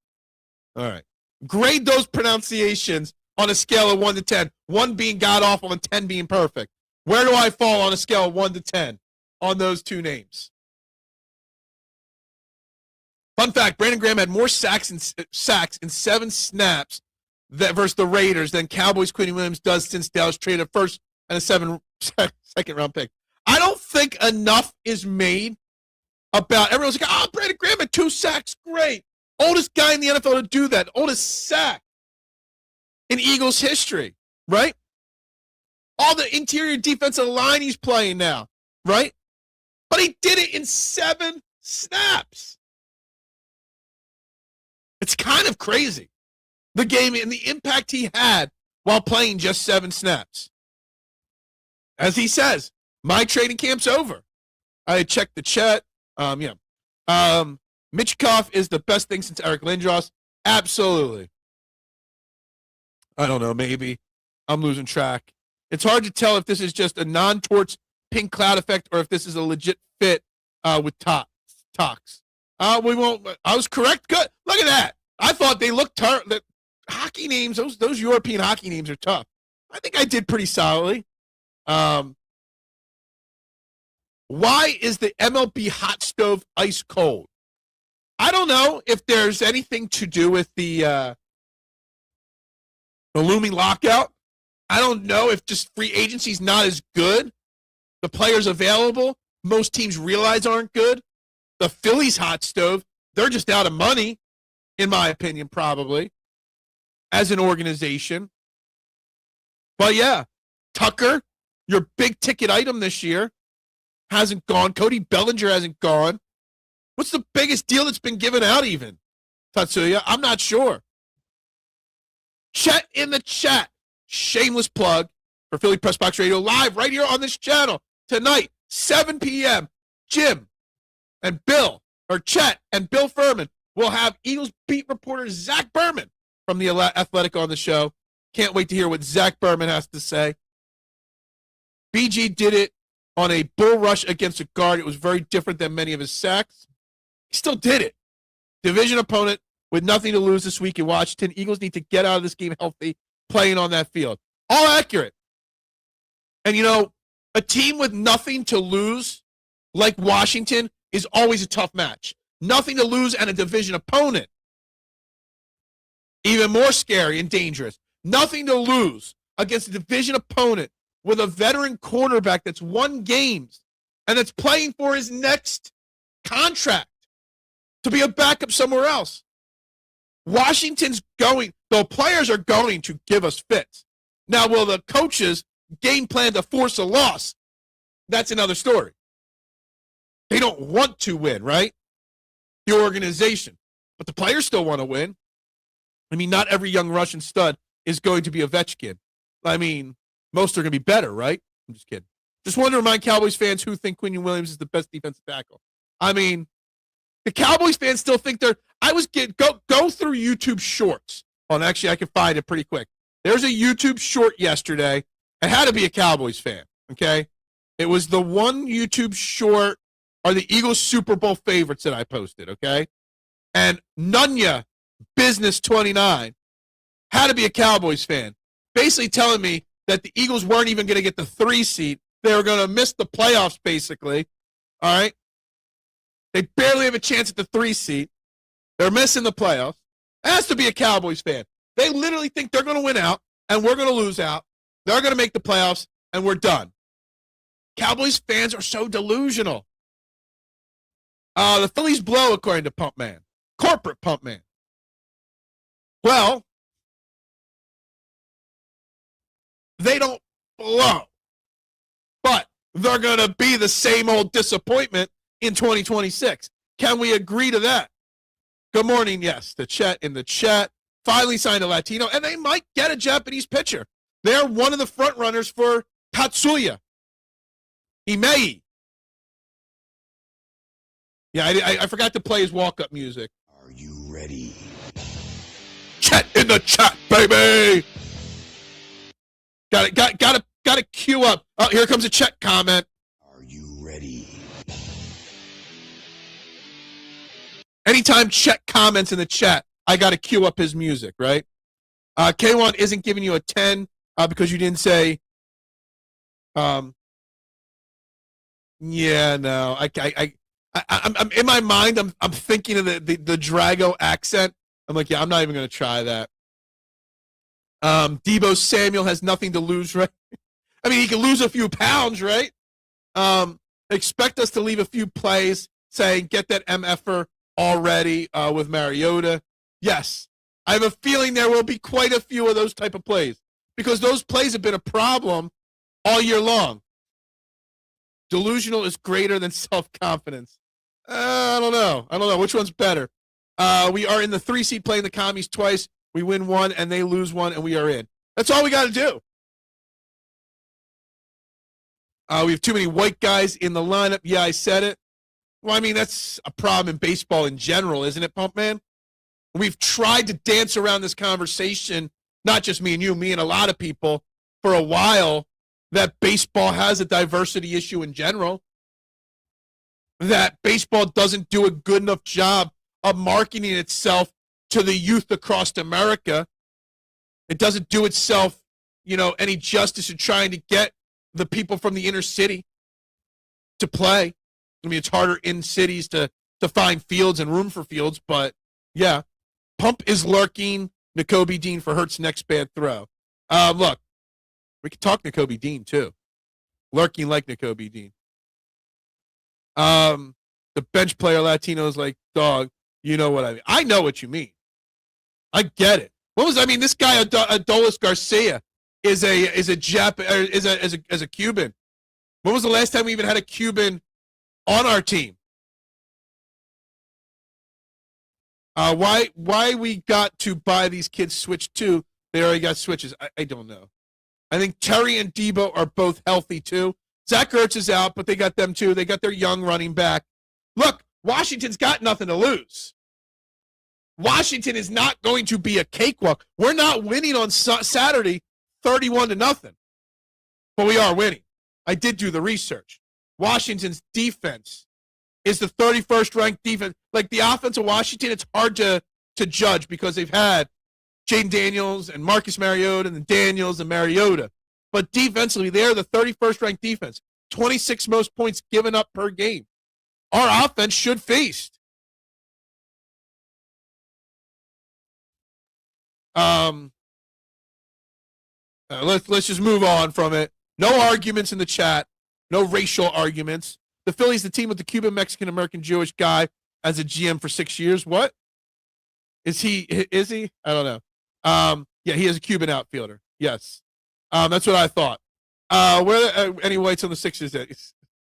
All right. Grade those pronunciations on a scale of 1 to 10. 1 being god-awful and 10 being perfect. Where do I fall on a scale of 1 to 10 on those two names? Fun fact, Brandon Graham had more sacks in 7 snaps versus the Raiders than Cowboys Quinn Williams does since Dallas traded a first and a second-round pick. I don't think enough is made about, everyone's like, oh, Brandon Graham had 2 sacks, great. Oldest guy in the NFL to do that, oldest sack in Eagles history, right? All the interior defensive line he's playing now, right? But he did it in 7 snaps. It's kind of crazy, the game and the impact he had while playing just 7 snaps. As he says, my training camp's over. I checked the chat. Michkov is the best thing since Eric Lindros. Absolutely. I don't know, maybe. I'm losing track. It's hard to tell if this is just a non-torch pink cloud effect or if this is a legit fit with Tox. We won't. I was correct. Good. Look at that. I thought they looked the hockey names. Those European hockey names are tough. I think I did pretty solidly. Why is the MLB hot stove ice cold? I don't know if there's anything to do with the looming lockout. I don't know if just free agency's not as good. The players available, most teams realize aren't good. The Phillies hot stove, they're just out of money, in my opinion, probably, as an organization. But yeah, Tucker, your big ticket item this year, hasn't gone. Cody Bellinger hasn't gone. What's the biggest deal that's been given out even, Tatsuya? I'm not sure. Chat in the chat. Shameless plug for Philly Press Box Radio live right here on this channel tonight, 7 p.m. Jim and Bill, or Chet and Bill Furman will have Eagles beat reporter Zach Berman from The Athletic on the show. Can't wait to hear what Zach Berman has to say. BG did it on a bull rush against a guard. It was very different than many of his sacks. He still did it. Division opponent with nothing to lose this week in Washington. Eagles need to get out of this game healthy, playing on that field. All accurate. And, you know, a team with nothing to lose, like Washington, is always a tough match. Nothing to lose and a division opponent. Even more scary and dangerous. Nothing to lose against a division opponent with a veteran quarterback that's won games and that's playing for his next contract to be a backup somewhere else. Washington's going, the players are going to give us fits. Now, will the coaches game plan to force a loss? That's another story. They don't want to win, right? The organization. But the players still want to win. I mean, not every young Russian stud is going to be Ovechkin. I mean, most are going to be better, right? I'm just kidding. Just want to remind Cowboys fans who think Quinion Williams is the best defensive tackle. I mean, the Cowboys fans still think they're. Go through YouTube shorts. Oh, actually, I can find it pretty quick. There's a YouTube short yesterday. It had to be a Cowboys fan, okay? It was the one YouTube short are the Eagles Super Bowl favorites that I posted, okay? And Nunya Business 29 had to be a Cowboys fan, basically telling me that the Eagles weren't even going to get the 3 seed. They were going to miss the playoffs, basically. All right? They barely have a chance at the 3 seed. They're missing the playoffs. It has to be a Cowboys fan. They literally think they're going to win out, and we're going to lose out. They're going to make the playoffs, and we're done. Cowboys fans are so delusional. The Phillies blow, according to Pump Man. Corporate Pump Man. Well, they don't blow, but they're going to be the same old disappointment in 2026. Can we agree to that? Good morning. Yes, the chat in the chat finally signed a Latino, and they might get a Japanese pitcher. They're one of the front runners for Tatsuya Imai. Yeah, I forgot to play his walk-up music. Are you ready? Chat in the chat, baby. Got to queue up. Oh, here comes a Chet comment. Are you ready? Anytime Chet comments in the chat, I got to queue up his music, right? K1 isn't giving you a 10 because you didn't say. Yeah, no, I'm in my mind. I'm thinking of the Drago accent. I'm like, yeah, I'm not even going to try that. Debo Samuel has nothing to lose, right? I mean, he can lose a few pounds, right? Expect us to leave a few plays saying, get that MFer already with Mariota. Yes, I have a feeling there will be quite a few of those type of plays because those plays have been a problem all year long. Delusional is greater than self-confidence. I don't know. Which one's better? We are in the 3 seed playing the commies twice. We win one and they lose one and we are in. That's all we got to do. We have too many white guys in the lineup. Yeah, I said it. Well, I mean, that's a problem in baseball in general, isn't it, Pump Man? We've tried to dance around this conversation, not just me and you, me and a lot of people, for a while, that baseball has a diversity issue in general, that baseball doesn't do a good enough job of marketing itself to the youth across America. It doesn't do itself, any justice in trying to get the people from the inner city to play. I mean, it's harder in cities to find fields and room for fields, but yeah. Pump is lurking. Nakobe Dean for Hurts' next bad throw. Look, we can talk Nakobe Dean too. Lurking like Nakobe Dean. The bench player Latino is like, dog, you know what I mean. I know what you mean. I get it. This guy Adolis Garcia is a Cuban. When was the last time we even had a Cuban on our team? Why we got to buy these kids Switch 2? They already got Switches. I don't know. I think Terry and Debo are both healthy too. Zach Ertz is out, but they got them too. They got their young running back. Look, Washington's got nothing to lose. Washington is not going to be a cakewalk. We're not winning on Saturday 31-0, but we are winning. I did do the research. Washington's defense is the 31st ranked defense. Like the offense of Washington, it's hard to judge because they've had Jaden Daniels and Marcus Mariota and Daniels and Mariota. But defensively, they're the 31st ranked defense. 26 most points given up per game. Our offense should feast. Let's just move on from it. No arguments in the chat. No racial arguments. The Phillies, the team with the Cuban, Mexican, American, Jewish guy as a GM for 6 years. What? Is he? I don't know. Yeah, he is a Cuban outfielder. Yes. That's what I thought. Where any whites on the Sixers?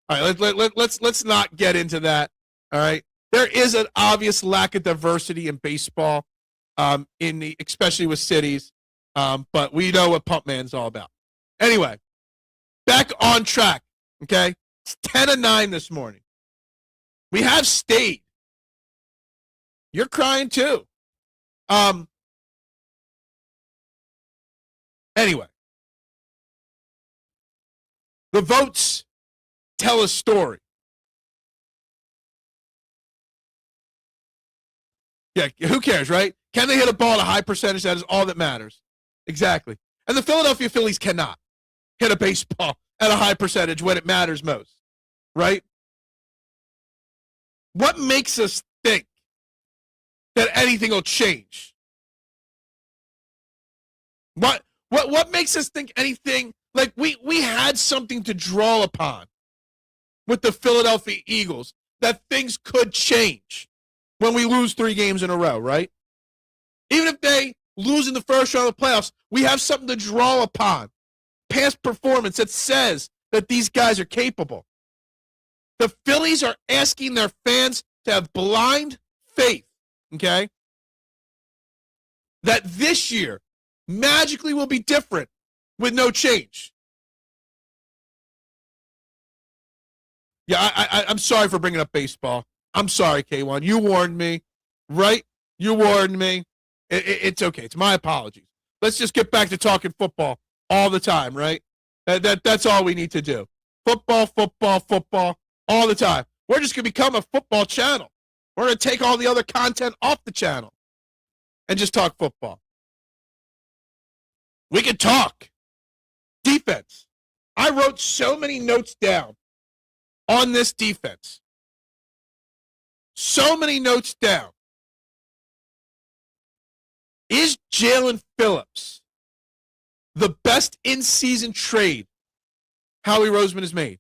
All right, let's not get into that. All right. There is an obvious lack of diversity in baseball, especially with cities. But we know what Pump Man's all about. Anyway, back on track. Okay. It's 10-9 this morning. We have stayed. You're crying too. Anyway, the votes tell a story. Yeah, who cares, right? Can they hit a ball at a high percentage? That is all that matters. Exactly. And the Philadelphia Phillies cannot hit a baseball at a high percentage when it matters most, right? What makes us think that anything will change? What makes us think anything, like we had something to draw upon with the Philadelphia Eagles, that things could change when we lose 3 games in a row, right? Even if they lose in the first round of the playoffs, we have something to draw upon. Past performance that says that these guys are capable. The Phillies are asking their fans to have blind faith, okay, that this year magically will be different with no change. Yeah, I'm sorry for bringing up baseball. I'm sorry, K1. You warned me, right? You warned me. It's okay. It's my apologies. Let's just get back to talking football all the time, right? That's all we need to do. Football, football, football, all the time. We're just going to become a football channel. We're going to take all the other content off the channel and just talk football. We can talk defense. I wrote so many notes down on this defense. So many notes down. Is Jaelan Phillips the best in-season trade Howie Roseman has made?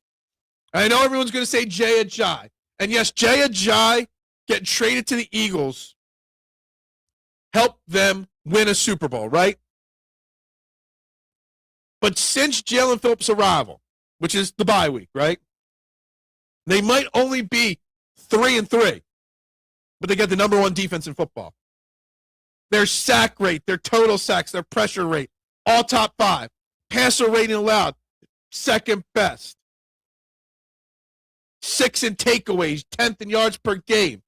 I know everyone's going to say Jay Ajayi. And yes, Jay Ajayi getting traded to the Eagles helped them win a Super Bowl, right? But since Jaelan Phillips' arrival, which is the bye week, right? They might only be 3-3, but they got the number one defense in football. Their sack rate, their total sacks, their pressure rate, all top 5. Passer rating allowed, second best. 6th in takeaways, 10th in yards per game.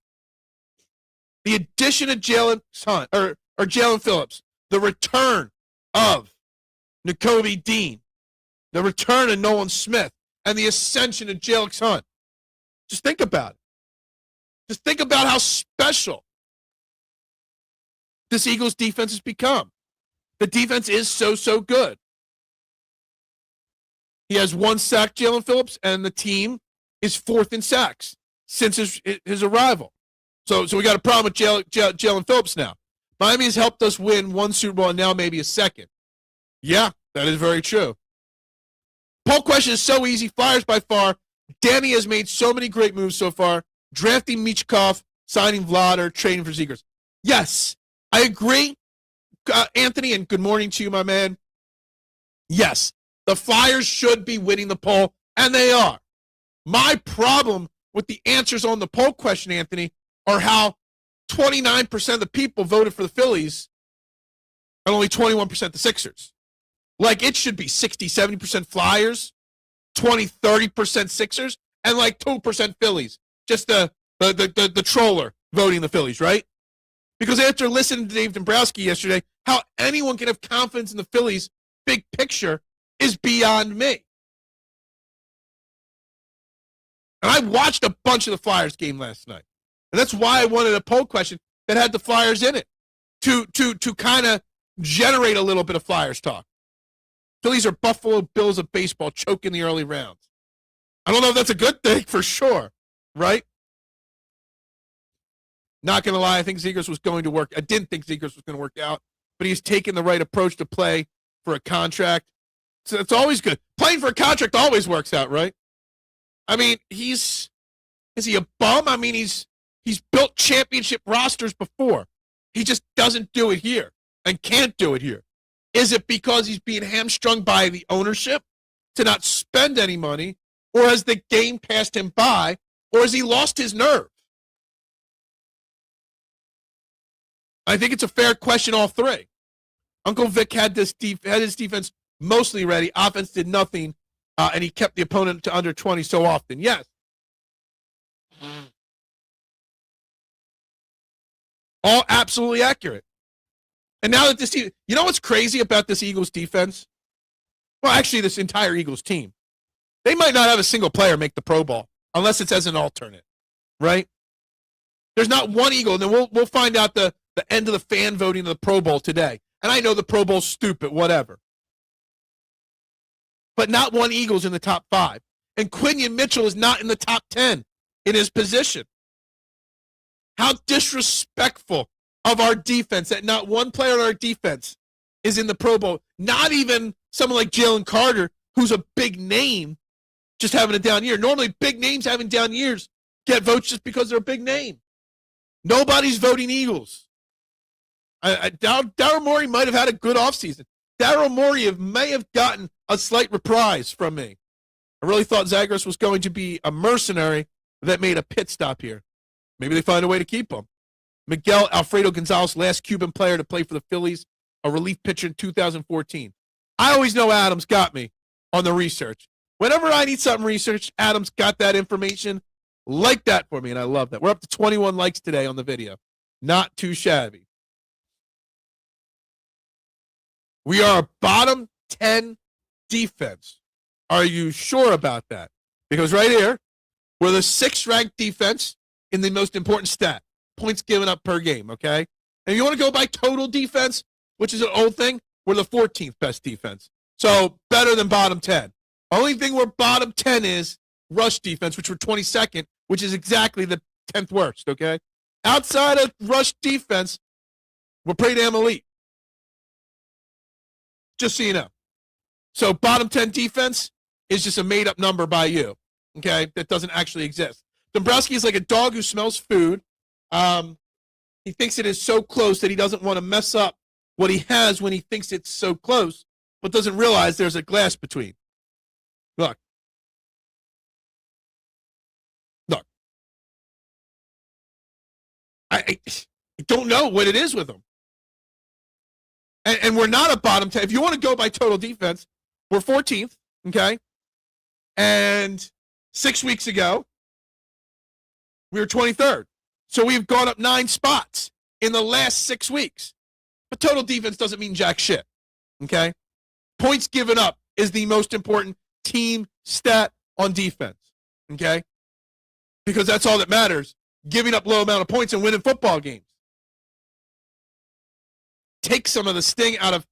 The addition of Jalyx Hunt or Jaelan Phillips, the return of Nakobe Dean, the return of Nolan Smith, and the ascension of Jalyx Hunt. Just think about it. Just think about how special this Eagles defense has become. The defense is so good. He has 1 sack, Jaelan Phillips, and the team is 4th in sacks since his arrival. So we got a problem with Jaelan Phillips now. Miami has helped us win 1 Super Bowl and now maybe a 2nd. Yeah, that is very true. Poll question is so easy. Flyers by far. Danny has made so many great moves so far. Drafting Michkov, signing Vlad, trading for Zegers. Yes, I agree, Anthony, and good morning to you, my man. Yes, the Flyers should be winning the poll, and they are. My problem with the answers on the poll question, Anthony, are how 29% of the people voted for the Phillies and only 21% the Sixers. Like it should be 60, 70% Flyers, 20, 30% Sixers, and like 2% Phillies. Just the troller voting the Phillies, right? Because after listening to Dave Dombrowski yesterday, how anyone can have confidence in the Phillies' big picture is beyond me. And I watched a bunch of the Flyers game last night. And that's why I wanted a poll question that had the Flyers in it to kind of generate a little bit of Flyers talk. Phillies are Buffalo Bills of baseball, choking the early rounds. I don't know if that's a good thing for sure, right? Not going to lie, I think Zegers was going to work. I didn't think Zegers was going to work out, but he's taken the right approach to play for a contract. So it's always good. Playing for a contract always works out, right? I mean, is he a bum? I mean, he's built championship rosters before. He just doesn't do it here and can't do it here. Is it because he's being hamstrung by the ownership to not spend any money, or has the game passed him by, or has he lost his nerve? I think it's a fair question, all three. Uncle Vic had his defense mostly ready. Offense did nothing, and he kept the opponent to under 20 so often. Yes. All absolutely accurate. And now that this team, you know what's crazy about this Eagles defense? Well, actually, this entire Eagles team. They might not have a single player make the Pro Bowl unless it's as an alternate, right? There's not one Eagle, and then we'll find out the end of the fan voting of the Pro Bowl today. And I know the Pro Bowl's stupid, whatever. But not one Eagle's in the top 5. And Quinion Mitchell is not in the top 10 in his position. How disrespectful of our defense that not one player on our defense is in the Pro Bowl. Not even someone like Jalen Carter, who's a big name, just having a down year. Normally, big names having down years get votes just because they're a big name. Nobody's voting Eagles. Daryl Morey might have had a good offseason. Daryl Morey may have gotten a slight reprise from me. I really thought Zagros was going to be a mercenary that made a pit stop here. Maybe they find a way to keep him. Miguel Alfredo Gonzalez, last Cuban player to play for the Phillies, a relief pitcher in 2014. I always know Adam's got me on the research. Whenever I need something researched, Adam's got that information. Like that for me, and I love that. We're up to 21 likes today on the video. Not too shabby. We are a bottom 10 defense. Are you sure about that? Because right here, we're the 6th-ranked defense in the most important stat, points given up per game, okay? And if you want to go by total defense, which is an old thing, we're the 14th best defense. So better than bottom 10. Only thing we're bottom 10 is rush defense, which we're 22nd, which is exactly the 10th worst, okay? Outside of rush defense, we're pretty damn elite. Just so you know. So bottom 10 defense is just a made-up number by you, okay, that doesn't actually exist. Dombrowski is like a dog who smells food. He thinks it is so close that he doesn't want to mess up what he has when he thinks it's so close, but doesn't realize there's a glass between. Look. I don't know what it is with him. And we're not a bottom 10. If you want to go by total defense, we're 14th, okay? And 6 weeks ago, we were 23rd. So we've gone up 9 spots in the last 6 weeks. But total defense doesn't mean jack shit, okay? Points given up is the most important team stat on defense, okay? Because that's all that matters, giving up low amount of points and winning football games. Take some of the sting out of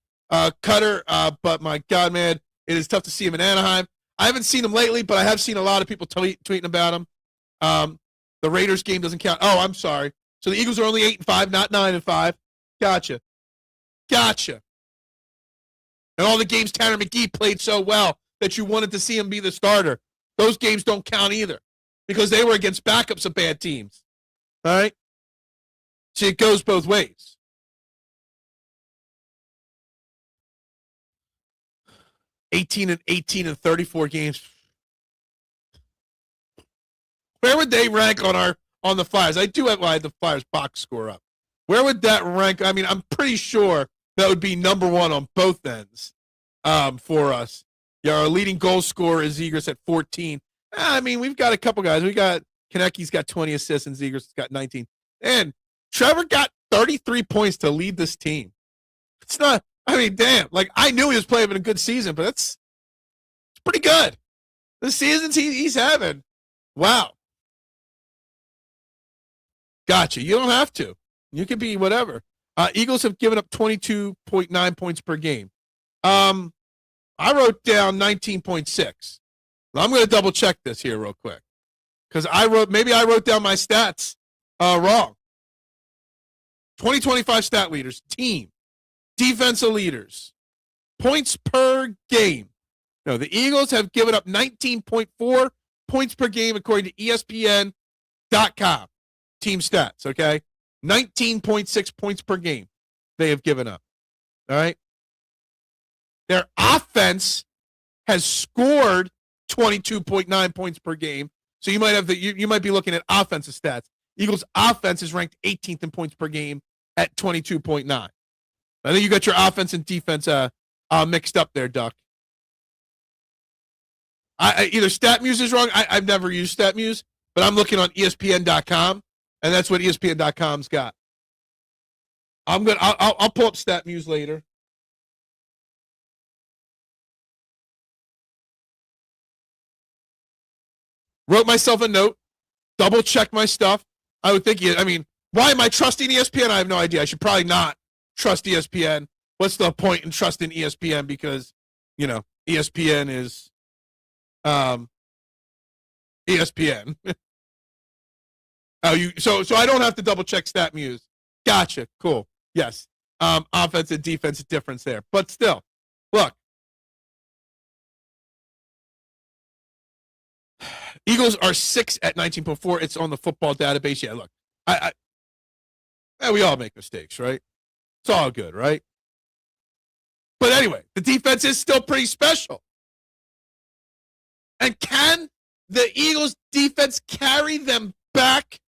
Cutter, but my God, man, it is tough to see him in Anaheim. I haven't seen him lately, but I have seen a lot of people tweeting about him. The Raiders game doesn't count. Oh, I'm sorry. So the Eagles are only 8-5, not 9-5. Gotcha. And all the games Tanner McGee played so well that you wanted to see him be the starter, those games don't count either because they were against backups of bad teams. All right? See, it goes both ways. $18 and 18 in 34 games. Where would they rank on the Flyers? I do have the Flyers box score up. Where would that rank? I mean, I'm pretty sure that would be number 1 on both ends for us. Yeah, our leading goal scorer is Zegras at 14. I mean, we've got a couple guys. We got Konecny's got 20 assists and Zegras has got 19. And Trevor got 33 points to lead this team. It's not, I mean, damn. Like, I knew he was playing in a good season, but it's pretty good. The seasons he's having. Wow. Gotcha. You don't have to. You can be whatever. Eagles have given up 22.9 points per game. I wrote down 19.6. I'm going to double check this here real quick because maybe I wrote down my stats wrong. 2025 stat leaders, team, defensive leaders, points per game. No, the Eagles have given up 19.4 points per game according to ESPN.com. Team stats, okay? 19.6 points per game they have given up. All right? Their offense has scored 22.9 points per game. So you might have you might be looking at offensive stats. Eagles offense is ranked 18th in points per game at 22.9. I think you got your offense and defense mixed up there, Duck. Either StatMuse is wrong. I've never used StatMuse, but I'm looking on ESPN.com, and that's what ESPN.com's got. I'll pull up StatMuse later. Wrote myself a note, double check my stuff. I would think, why am I trusting ESPN? I have no idea. I should probably not trust ESPN. What's the point in trusting ESPN? Because, ESPN is ESPN. So I don't have to double check StatMuse. Gotcha. Cool. Yes. Offense and defense difference there. But still, look. Eagles are 6 at 19.4. It's on the football database. Yeah, look. We all make mistakes, right? It's all good, right? But anyway, the defense is still pretty special. And can the Eagles defense carry them back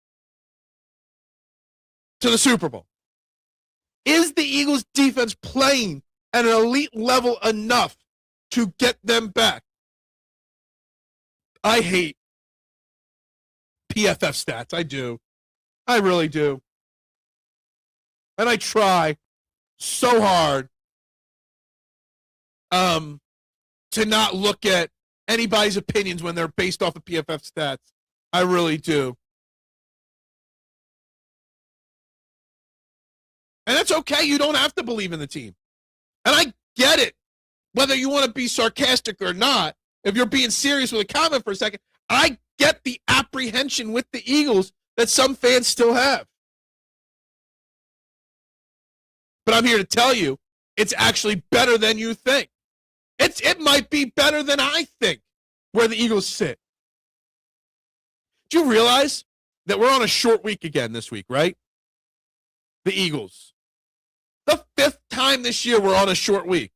to the Super Bowl? Is the Eagles defense playing at an elite level enough to get them back? I hate PFF stats. I do. I really do. And I try so hard to not look at anybody's opinions when they're based off of PFF stats. I really do. And that's okay. You don't have to believe in the team. And I get it. Whether you want to be sarcastic or not, if you're being serious with a comment for a second, I get the apprehension with the Eagles that some fans still have. But I'm here to tell you, it's actually better than you think. It might be better than I think where the Eagles sit. Do you realize that we're on a short week again this week, right? The Eagles. The 5th time this year we're on a short week.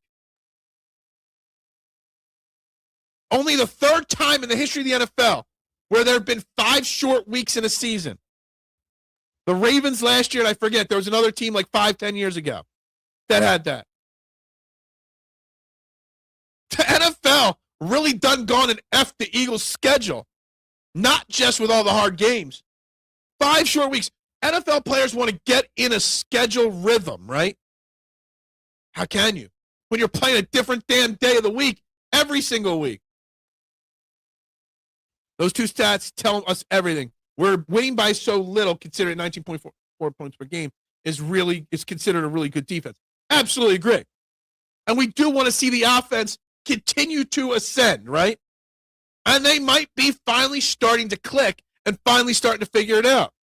Only the 3rd time in the history of the NFL where there have been 5 short weeks in a season. The Ravens last year, and I forget, there was another team like 5-10 years ago that had that. The NFL really done gone and effed the Eagles' schedule, not just with all the hard games. 5 short weeks. NFL players want to get in a schedule rhythm, right? How can you? When you're playing a different damn day of the week every single week. Those 2 stats tell us everything. We're winning by so little, considering 19.4 points per game is considered a really good defense. Absolutely agree. And we do want to see the offense continue to ascend, right? And they might be finally starting to click and finally starting to figure it out.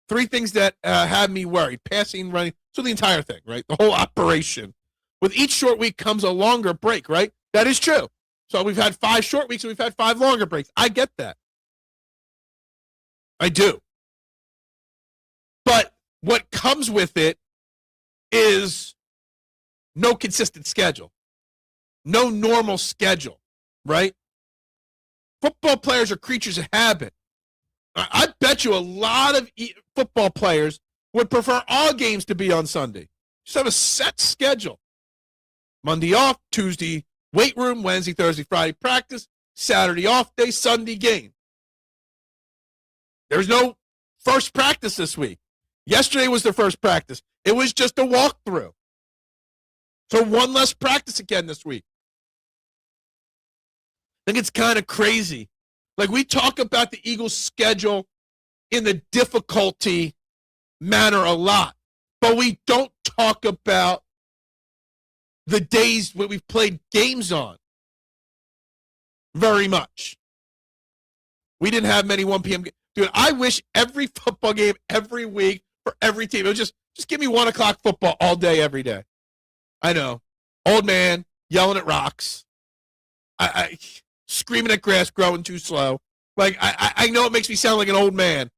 3 things that have me worried. Passing, running, so the entire thing, right? The whole operation. With each short week comes a longer break, right? That is true. So we've had 5 short weeks and we've had 5 longer breaks. I get that. I do. But what comes with it is no consistent schedule. No normal schedule, right? Football players are creatures of habit. I bet you a lot of football players would prefer all games to be on Sunday. Just have a set schedule. Monday off, Tuesday weight room, Wednesday, Thursday, Friday practice, Saturday off day, Sunday game. There's no first practice this week. Yesterday was their first practice. It was just a walkthrough. So 1 less practice again this week. I think it's kind of crazy. Like, we talk about the Eagles' schedule in the difficulty manner a lot, but we don't talk about the days when we've played games on very much. We didn't have many 1 p.m. Dude, I wish every football game every week for every team. It was just give me 1 o'clock football all day, every day. I know. Old man yelling at rocks. I screaming at grass growing too slow. Like, I know it makes me sound like an old man,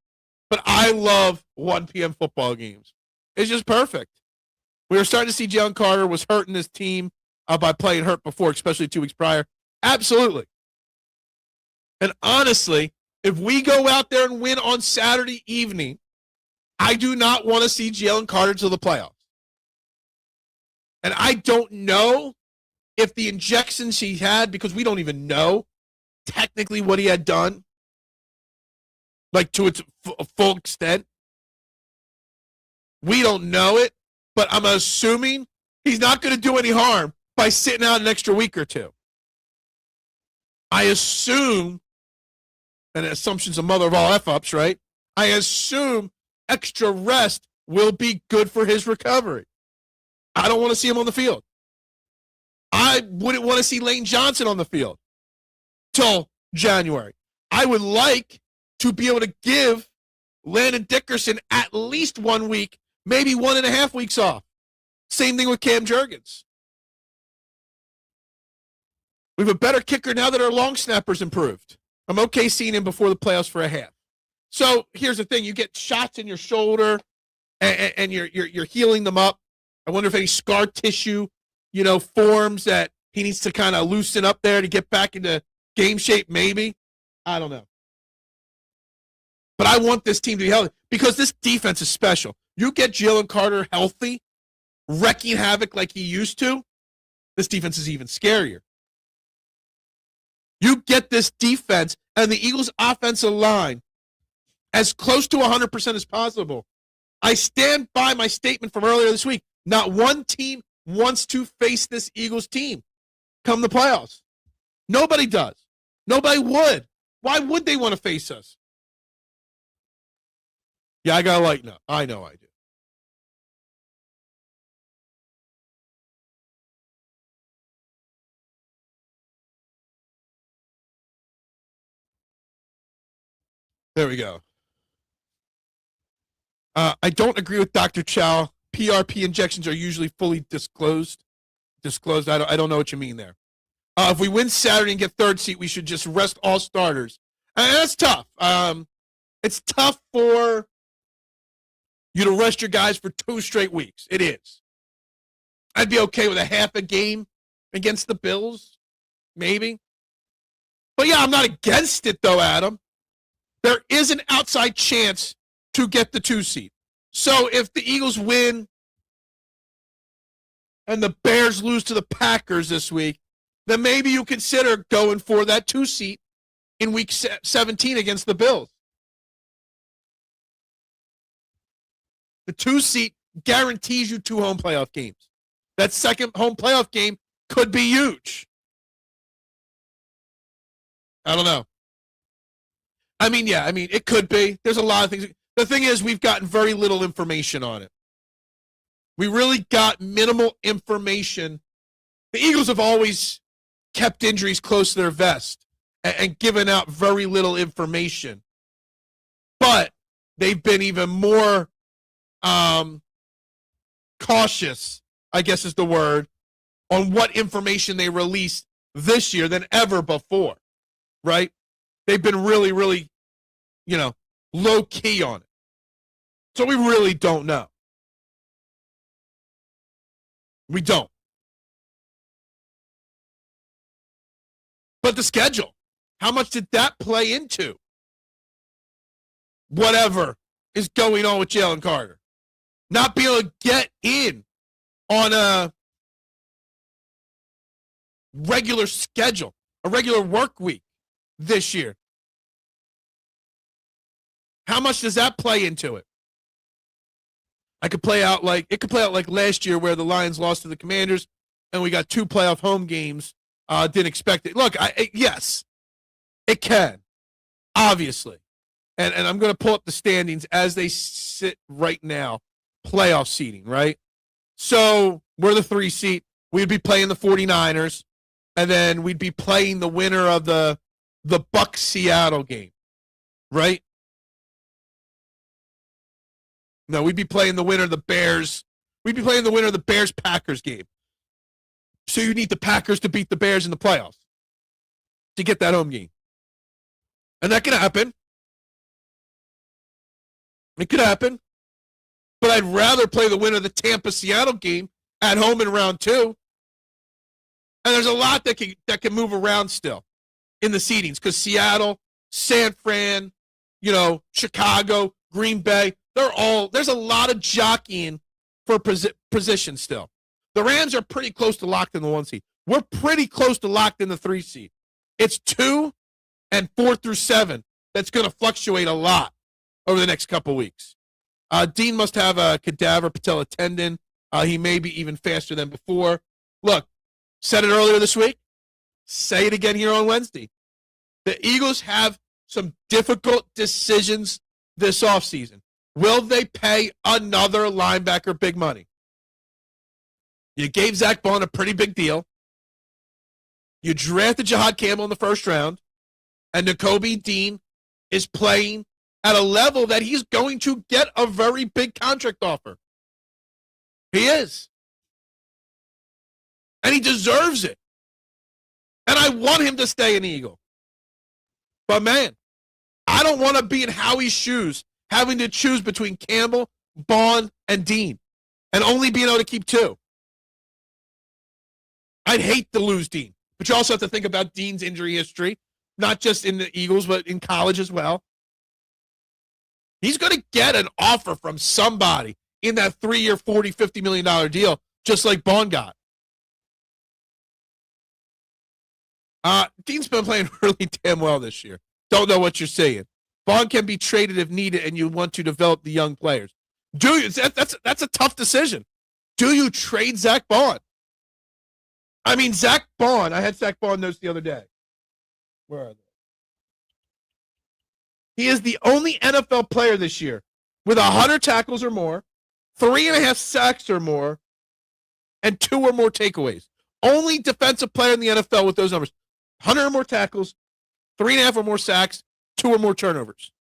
but I love 1 p.m. football games. It's just perfect. We were starting to see Jalen Carter was hurting his team by playing hurt before, especially 2 weeks prior. Absolutely. And honestly, if we go out there and win on Saturday evening, I do not want to see Jalen Carter to the playoffs. And I don't know if the injections he had, because we don't even know technically what he had done, like to its full extent. We don't know it, but I'm assuming he's not going to do any harm by sitting out an extra week or 2. I assume, and assumption's the mother of all F-ups, right? I assume extra rest will be good for his recovery. I don't want to see him on the field. I wouldn't want to see Lane Johnson on the field till January. I would like to be able to give Landon Dickerson at least 1 week, maybe 1.5 weeks off. Same thing with Cam Jurgens. We have a better kicker now that our long snapper's improved. I'm okay seeing him before the playoffs for a half. So here's the thing. You get shots in your shoulder. and you're healing them up. I wonder if any scar tissue, forms that he needs to kind of loosen up there to get back into game shape. Maybe, I don't know. But I want this team to be healthy because this defense is special. You get Jalen Carter healthy, wrecking havoc like he used to, this defense is even scarier. You get this defense and the Eagles' offensive line as close to 100% as possible. I stand by my statement from earlier this week. Not one team wants to face this Eagles team come the playoffs. Nobody does. Nobody would. Why would they want to face us? Yeah, I got to lighten up. I know I do. There we go. I don't agree with Dr. Chow. PRP injections are usually fully disclosed. I don't know what you mean there. If we win Saturday and get third seat, we should just rest all starters. And that's tough. It's tough for you to rest your guys for 2 straight weeks. It is. I'd be okay with a half a game against the Bills, maybe. But yeah, I'm not against it though, Adam. There is an outside chance to get the 2 seed. So if the Eagles win and the Bears lose to the Packers this week, then maybe you consider going for that 2 seed in week 17 against the Bills. The 2 seed guarantees you 2 home playoff games. That second home playoff game could be huge. I don't know. It could be. There's a lot of things. The thing is, we've gotten very little information on it. We really got minimal information. The Eagles have always kept injuries close to their vest and given out very little information. But they've been even more cautious, I guess is the word, on what information they released this year than ever before, right? They've been really, really, low key on it. So we really don't know. We don't. But the schedule, how much did that play into whatever is going on with Jalen Carter? Not being able to get in on a regular schedule, a regular work week this year. How much does that play into it? It could play out like last year where the Lions lost to the Commanders and we got 2 playoff home games. Didn't expect it. Look, yes, it can, obviously. And I'm going to pull up the standings as they sit right now, playoff seeding, right? So we're the 3 seed. We'd be playing the 49ers, and then we'd be playing the winner of the Bucs-Seattle game, right? No, we'd be playing the winner of the Bears. We'd be playing the winner of the Bears-Packers game. So you need the Packers to beat the Bears in the playoffs to get that home game. And that could happen. It could happen. But I'd rather play the winner of the Tampa-Seattle game at home in round 2. And there's a lot that can move around still in the seedings because Seattle, San Fran, Chicago, Green Bay, there's a lot of jockeying for position still. The Rams are pretty close to locked in the 1 seed. We're pretty close to locked in the 3 seed. It's 2 and 4 through 7 that's going to fluctuate a lot over the next couple weeks. Dean must have a cadaver patella tendon. He may be even faster than before. Look, said it earlier this week. Say it again here on Wednesday. The Eagles have some difficult decisions this offseason. Will they pay another linebacker big money? You gave Zach Bond a pretty big deal. You drafted Jahad Campbell in the first round. And Nakobe Dean is playing at a level that he's going to get a very big contract offer. He is. And he deserves it. And I want him to stay an Eagle. But, man, I don't want to be in Howie's shoes having to choose between Campbell Bond, and Dean, and only being able to keep 2. I'd hate to lose Dean, but you also have to think about Dean's injury history, not just in the Eagles, but in college as well. He's going to get an offer from somebody in that 3-year, $40, $50 million deal, just like Bond got. Dean's been playing really damn well this year. Don't know what you're saying. Bond can be traded if needed, and you want to develop the young players. Do you? That's a tough decision. Do you trade Zach Bond? I mean, Zach Bond. I had Zach Bond notes the other day. Where are they? He is the only NFL player this year with 100 tackles or more, 3.5 sacks or more, and 2 or more takeaways. Only defensive player in the NFL with those numbers. 100 or more tackles, 3.5 or more sacks, 2 or more turnovers.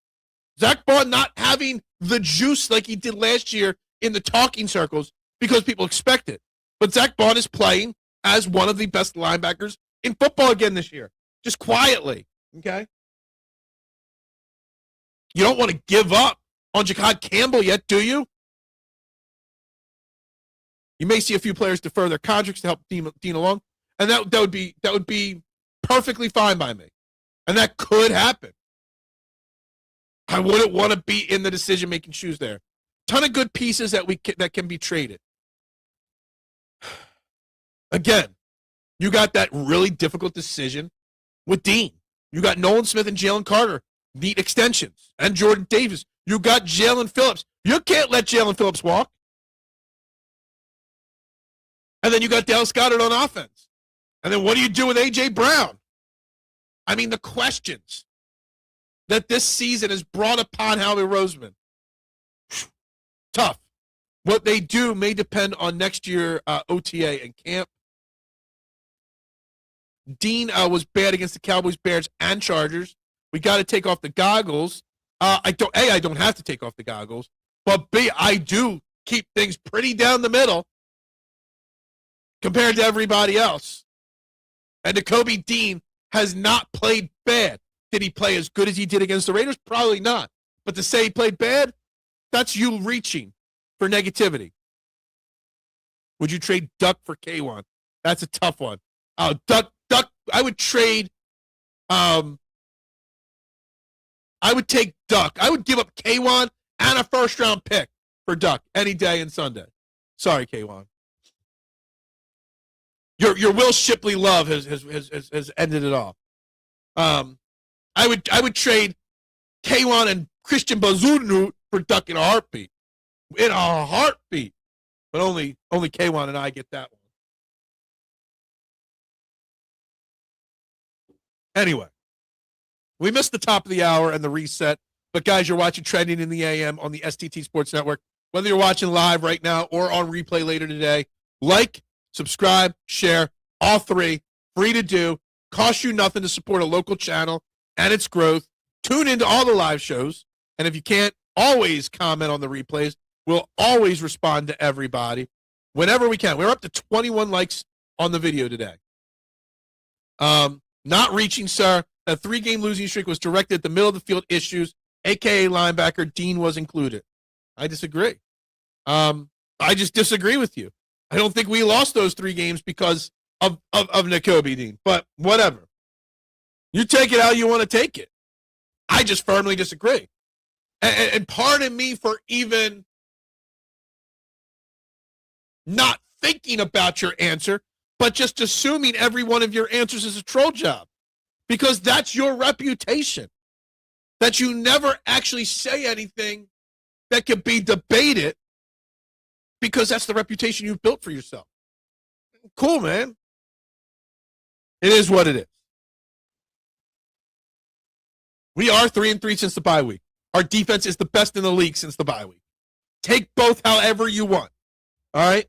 Zach Bond not having the juice like he did last year in the talking circles because people expect it. But Zach Bond is playing as one of the best linebackers in football again this year. Just quietly, okay? You don't want to give up on Ja'Kai Campbell yet, do you? You may see a few players defer their contracts to help Dean along, and that would be perfectly fine by me. And that could happen. I wouldn't want to be in the decision-making shoes there. Ton of good pieces that can be traded. Again, you got that really difficult decision with Dean. You got Nolan Smith and Jalen Carter need extensions, and Jordan Davis. You got Jaelan Phillips. You can't let Jaelan Phillips walk. And then you got Dallas Goedert on offense. And then what do you do with A.J. Brown? I mean, the questions that this season has brought upon Howie Roseman. Tough. What they do may depend on next year OTA and camp. Dean was bad against the Cowboys, Bears, and Chargers. We got to take off the goggles. I don't have to take off the goggles. But B, I do keep things pretty down the middle compared to everybody else. And Nakobe Dean has not played bad. Did he play as good as he did against the Raiders? Probably not. But to say he played bad, that's you reaching for negativity. Would you trade Duck for K1? That's a tough one. Duck, I would trade, I would take Duck. I would give up K1 and a first-round pick for Duck any day and Sunday. Sorry, K1. Your Will Shipley love has ended it all. I would trade K1 and Christian Bazunu for Duck in a heartbeat. In a heartbeat. But only K1 and I get that one. Anyway, we missed the top of the hour and the reset. But guys, you're watching Trending in the AM on the STT Sports Network. Whether you're watching live right now or on replay later today, like, subscribe, share, all three, free to do. Costs you nothing to support a local channel and its growth. Tune into all the live shows. And if you can't, always comment on the replays. We'll always respond to everybody whenever we can. We're up to 21 likes on the video today. Not reaching, sir. That 3-game losing streak was directed at the middle of the field issues, a.k.a. linebacker. Dean was included. I disagree. I just disagree with you. I don't think we lost those 3 games because of Nakobe Dean, but whatever. You take it how you want to take it. I just firmly disagree. And pardon me for even not thinking about your answer, but just assuming every one of your answers is a troll job. Because that's your reputation. That you never actually say anything that could be debated because that's the reputation you've built for yourself. Cool, man. It is what it is. We are 3-3 since the bye week. Our defense is the best in the league since the bye week. Take both however you want. All right?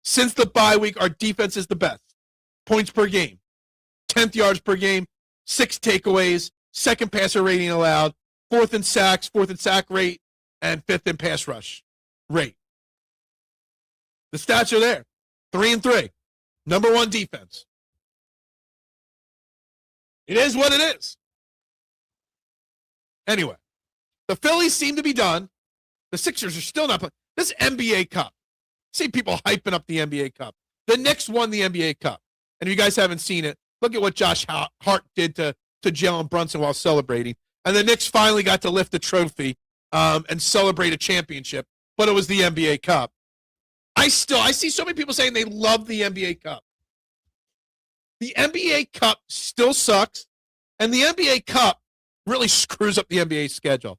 Since the bye week, our defense is the best. Points per game. 10th yards per game. 6 takeaways. 2nd passer rating allowed. 4th in sacks. 4th in sack rate. And 5th in pass rush rate. The stats are there. 3-3. Number 1 defense. It is what it is. Anyway, the Phillies seem to be done. The Sixers are still not playing. This NBA Cup. See people hyping up the NBA Cup. The Knicks won the NBA Cup. And if you guys haven't seen it, look at what Josh Hart did to Jalen Brunson while celebrating. And the Knicks finally got to lift the trophy and celebrate a championship, but it was the NBA Cup. I see so many people saying they love the NBA Cup. The NBA Cup still sucks, and the NBA Cup really screws up the NBA schedule.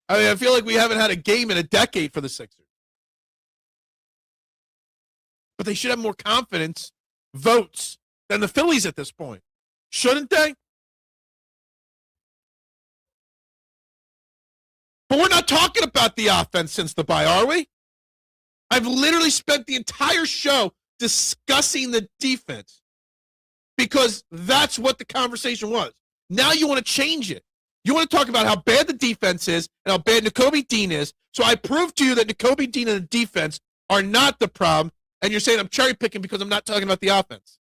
I mean, I feel like we haven't had a game in a decade for the Sixers. But they should have more confidence votes than the Phillies at this point. Shouldn't they? But we're not talking about the offense since the bye, are we? I've literally spent the entire show discussing the defense because that's what the conversation was. Now you want to change it. You want to talk about how bad the defense is and how bad Nakobe Dean is. So I proved to you that Nakobe Dean and the defense are not the problem, and you're saying I'm cherry picking because I'm not talking about the offense.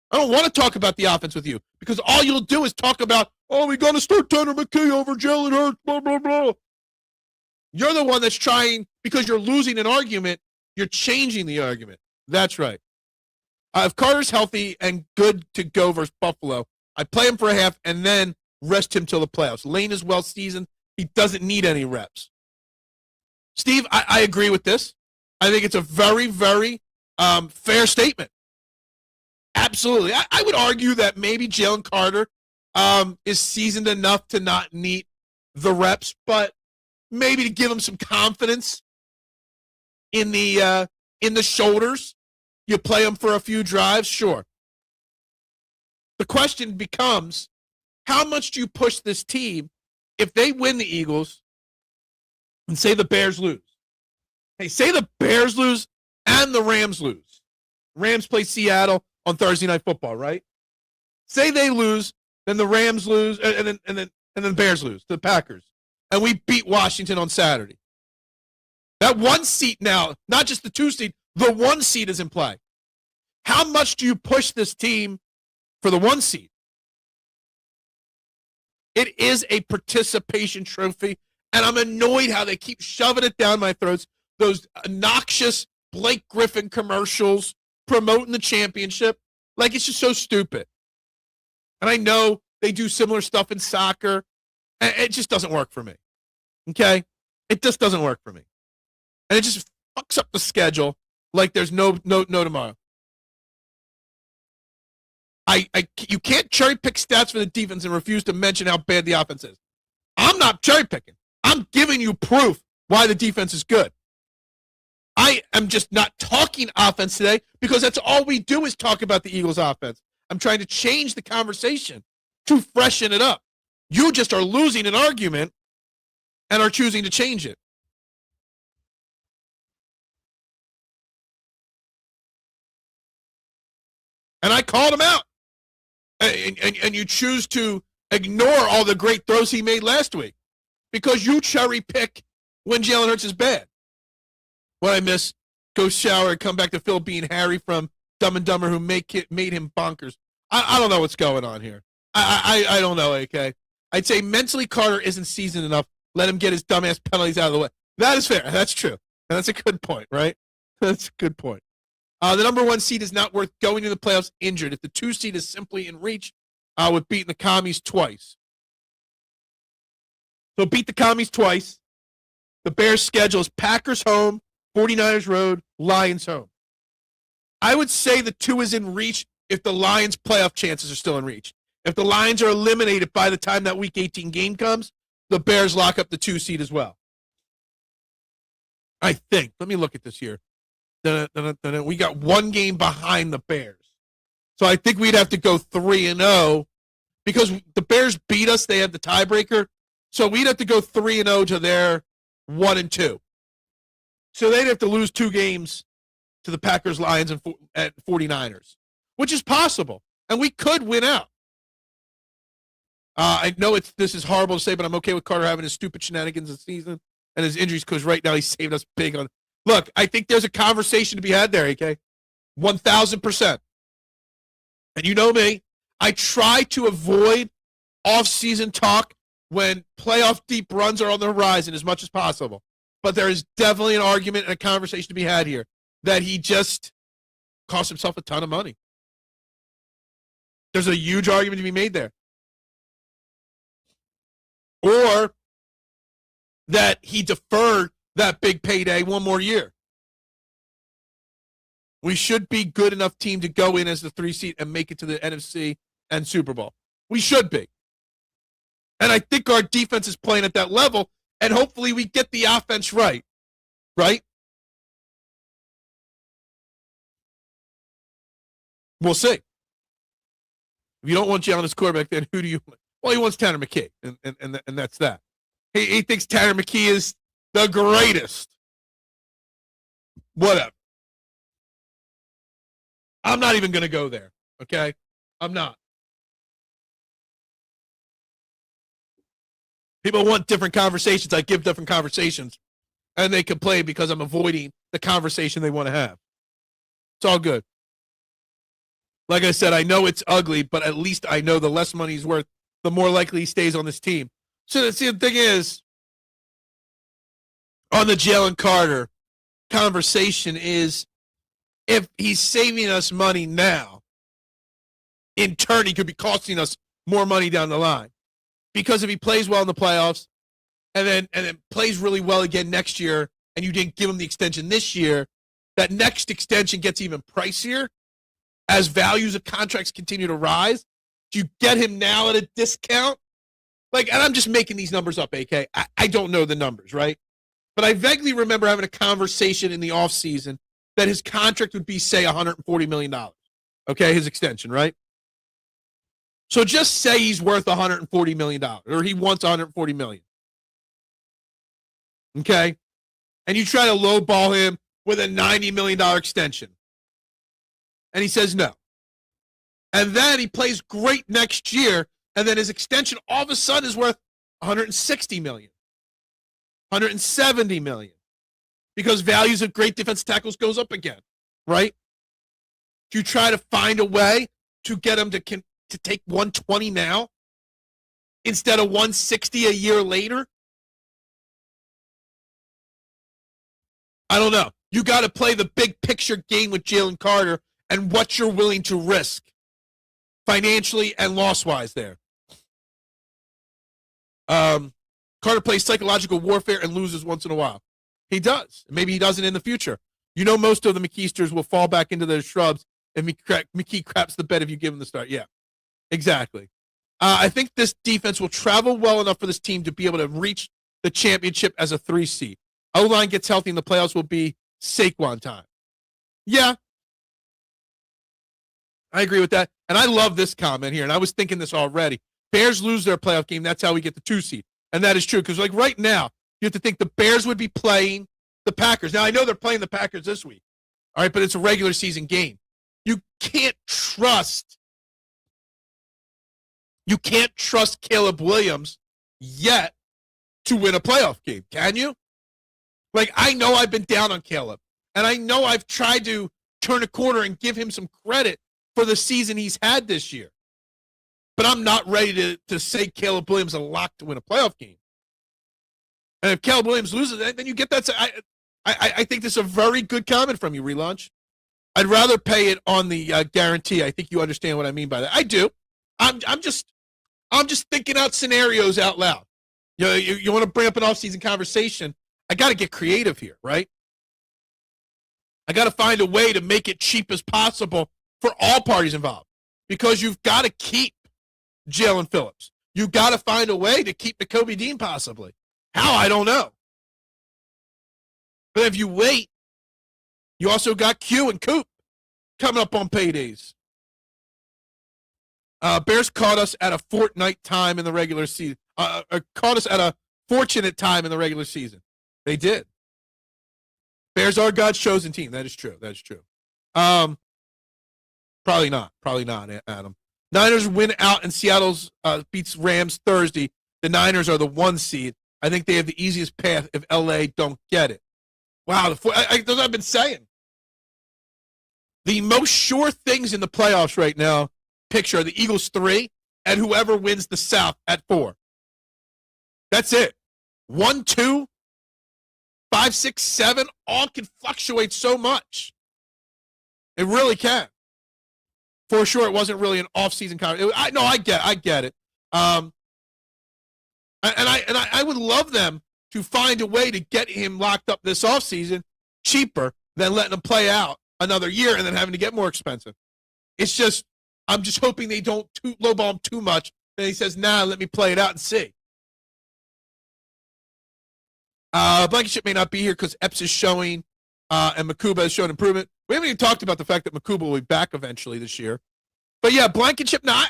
I don't want to talk about the offense with you because all you'll do is talk about, oh, we got to start Tanner McKee over Jalen Hurts, blah, blah, blah. You're the one that's trying, because you're losing an argument, you're changing the argument. That's right. If Carter's healthy and good to go versus Buffalo, I play him for a half and then rest him till the playoffs. Lane is well seasoned. He doesn't need any reps. Steve, I agree with this. I think it's a very, very fair statement. Absolutely. I would argue that maybe Jalen Carter is seasoned enough to not need the reps, but maybe to give him some confidence in the shoulders. You play him for a few drives, sure. The question becomes, how much do you push this team if they win the Eagles and say the Bears lose? Hey, say the Bears lose and the Rams lose. Rams play Seattle on Thursday Night Football, right? Say they lose, then the Rams lose, and then the Bears lose to the Packers, and we beat Washington on Saturday. That 1 seat now, not just the 2 seat, the 1 seat is in play. How much do you push this team for the 1 seat? It is a participation trophy, and I'm annoyed how they keep shoving it down my throats. Those obnoxious Blake Griffin commercials promoting the championship. Like, it's just so stupid. And I know they do similar stuff in soccer, and it just doesn't work for me. Okay? It just doesn't work for me. And it just fucks up the schedule like there's no tomorrow. You can't cherry pick stats for the defense and refuse to mention how bad the offense is. I'm not cherry picking. I'm giving you proof why the defense is good. I am just not talking offense today because that's all we do is talk about the Eagles offense. I'm trying to change the conversation to freshen it up. You just are losing an argument and are choosing to change it. And I called him out. And you choose to ignore all the great throws he made last week because you cherry pick when Jalen Hurts is bad. What I miss, go shower and come back to Phil being Harry from Dumb and Dumber who made him bonkers. I don't know what's going on here. I don't know, AK. I'd say mentally Carter isn't seasoned enough. Let him get his dumbass penalties out of the way. That is fair. That's true. And that's a good point, right? That's a good point. The number 1 seed is not worth going to the playoffs injured. If the 2 seed is simply in reach, with beating the Commies twice. So beat the Commies twice. The Bears' schedule is Packers home, 49ers road, Lions home. I would say the 2 is in reach if the Lions' playoff chances are still in reach. If the Lions are eliminated by the time that Week 18 game comes, the Bears lock up the 2 seed as well. I think. Let me look at this here. We got 1 game behind the Bears. So I think we'd have to go 3-0 because the Bears beat us. They had the tiebreaker. So we'd have to go 3-0 to their 1-2. So they'd have to lose 2 games to the Packers, Lions, and 49ers, which is possible. And we could win out. I know this is horrible to say, but I'm okay with Carter having his stupid shenanigans this season and his injuries because right now he's saved us big on. Look, I think there's a conversation to be had there, AK. 1,000%. And you know me, I try to avoid off-season talk when playoff deep runs are on the horizon as much as possible. but there is definitely an argument and a conversation to be had here that he just cost himself a ton of money. There's a huge argument to be made there. Or that he deferred that big payday one more year. We should be good enough team to go in as the 3 seed and make it to the NFC and Super Bowl. We should be. And I think our defense is playing at that level, and hopefully we get the offense right. Right? We'll see. If you don't want Jalen as quarterback, then who do you want? Well, he wants Tanner McKee, and that's that. He thinks Tanner McKee is the greatest. Whatever. I'm not even going to go there, okay? I'm not. People want different conversations. I give different conversations, and they complain because I'm avoiding the conversation they want to have. It's all good. Like I said, I know it's ugly, but at least I know the less money he's worth, the more likely he stays on this team. So see, the thing is, on the Jalen Carter conversation is, if he's saving us money now, in turn, he could be costing us more money down the line. Because if he plays well in the playoffs and then plays really well again next year, and you didn't give him the extension this year, that next extension gets even pricier as values of contracts continue to rise. Do you get him now at a discount? And I'm just making these numbers up, AK. I don't know the numbers, right? But I vaguely remember having a conversation in the offseason that his contract would be, say, $140 million. Okay, his extension, right? So just say he's worth $140 million, or he wants $140 million. Okay? And you try to lowball him with a $90 million extension. And he says no. And then he plays great next year, and then his extension all of a sudden is worth $160 million, $170 million. Because values of great defensive tackles goes up again, right? Do you try to find a way to get him to take 120 now instead of 160 a year later? I don't know. You got to play the big picture game with Jalen Carter and what you're willing to risk financially and loss-wise there. Carter plays psychological warfare and loses once in a while. He does. Maybe he doesn't in the future. You know, most of the McKeesters will fall back into their shrubs and McKee craps the bed if you give him the start. Yeah, exactly. I think this defense will travel well enough for this team to be able to reach the championship as a 3 seed. O-line gets healthy in the playoffs will be Saquon time. Yeah, I agree with that. And I love this comment here, and I was thinking this already. Bears lose their playoff game, that's how we get the 2 seed. And that is true, because right now, you have to think the Bears would be playing the Packers. Now, I know they're playing the Packers this week, all right, but it's a regular season game. You can't trust Caleb Williams yet to win a playoff game, can you? I know I've been down on Caleb, and I know I've tried to turn a corner and give him some credit for the season he's had this year. But I'm not ready to say Caleb Williams is a lock to win a playoff game. And if Caleb Williams loses, then you get that. I think this is a very good comment from you, Relaunch. I'd rather pay it on the guarantee. I think you understand what I mean by that. I do. I'm just thinking out scenarios out loud. You want to bring up an offseason conversation. I got to get creative here, right? I got to find a way to make it cheap as possible for all parties involved, because you've got to keep Jaelan Phillips. You've got to find a way to keep Nakobe Dean possibly. How? I don't know. But if you wait, you also got Q and Coop coming up on paydays. Bears caught us at a fortnight time in the regular season. Caught us at a fortunate time in the regular season. They did. Bears are God's chosen team. That is true. That is true. Probably not. Probably not, Adam. Niners win out and Seattle's beats Rams Thursday. The Niners are the 1 seed. I think they have the easiest path if LA don't get it. Wow, that's what I've been saying. The most sure things in the playoffs right now, picture, are the Eagles 3 and whoever wins the South at 4. That's it. 1, 2, 5, 6, 7, all can fluctuate so much. It really can. For sure, it wasn't really an off-season contract. I get it. And I would love them to find a way to get him locked up this offseason cheaper than letting him play out another year and then having to get more expensive. It's just, I'm just hoping they don't lowball him too much. And he says, nah, let me play it out and see. Blankenship may not be here because Epps is showing and Makuba has shown improvement. We haven't even talked about the fact that Makuba will be back eventually this year. But yeah, Blankenship, now,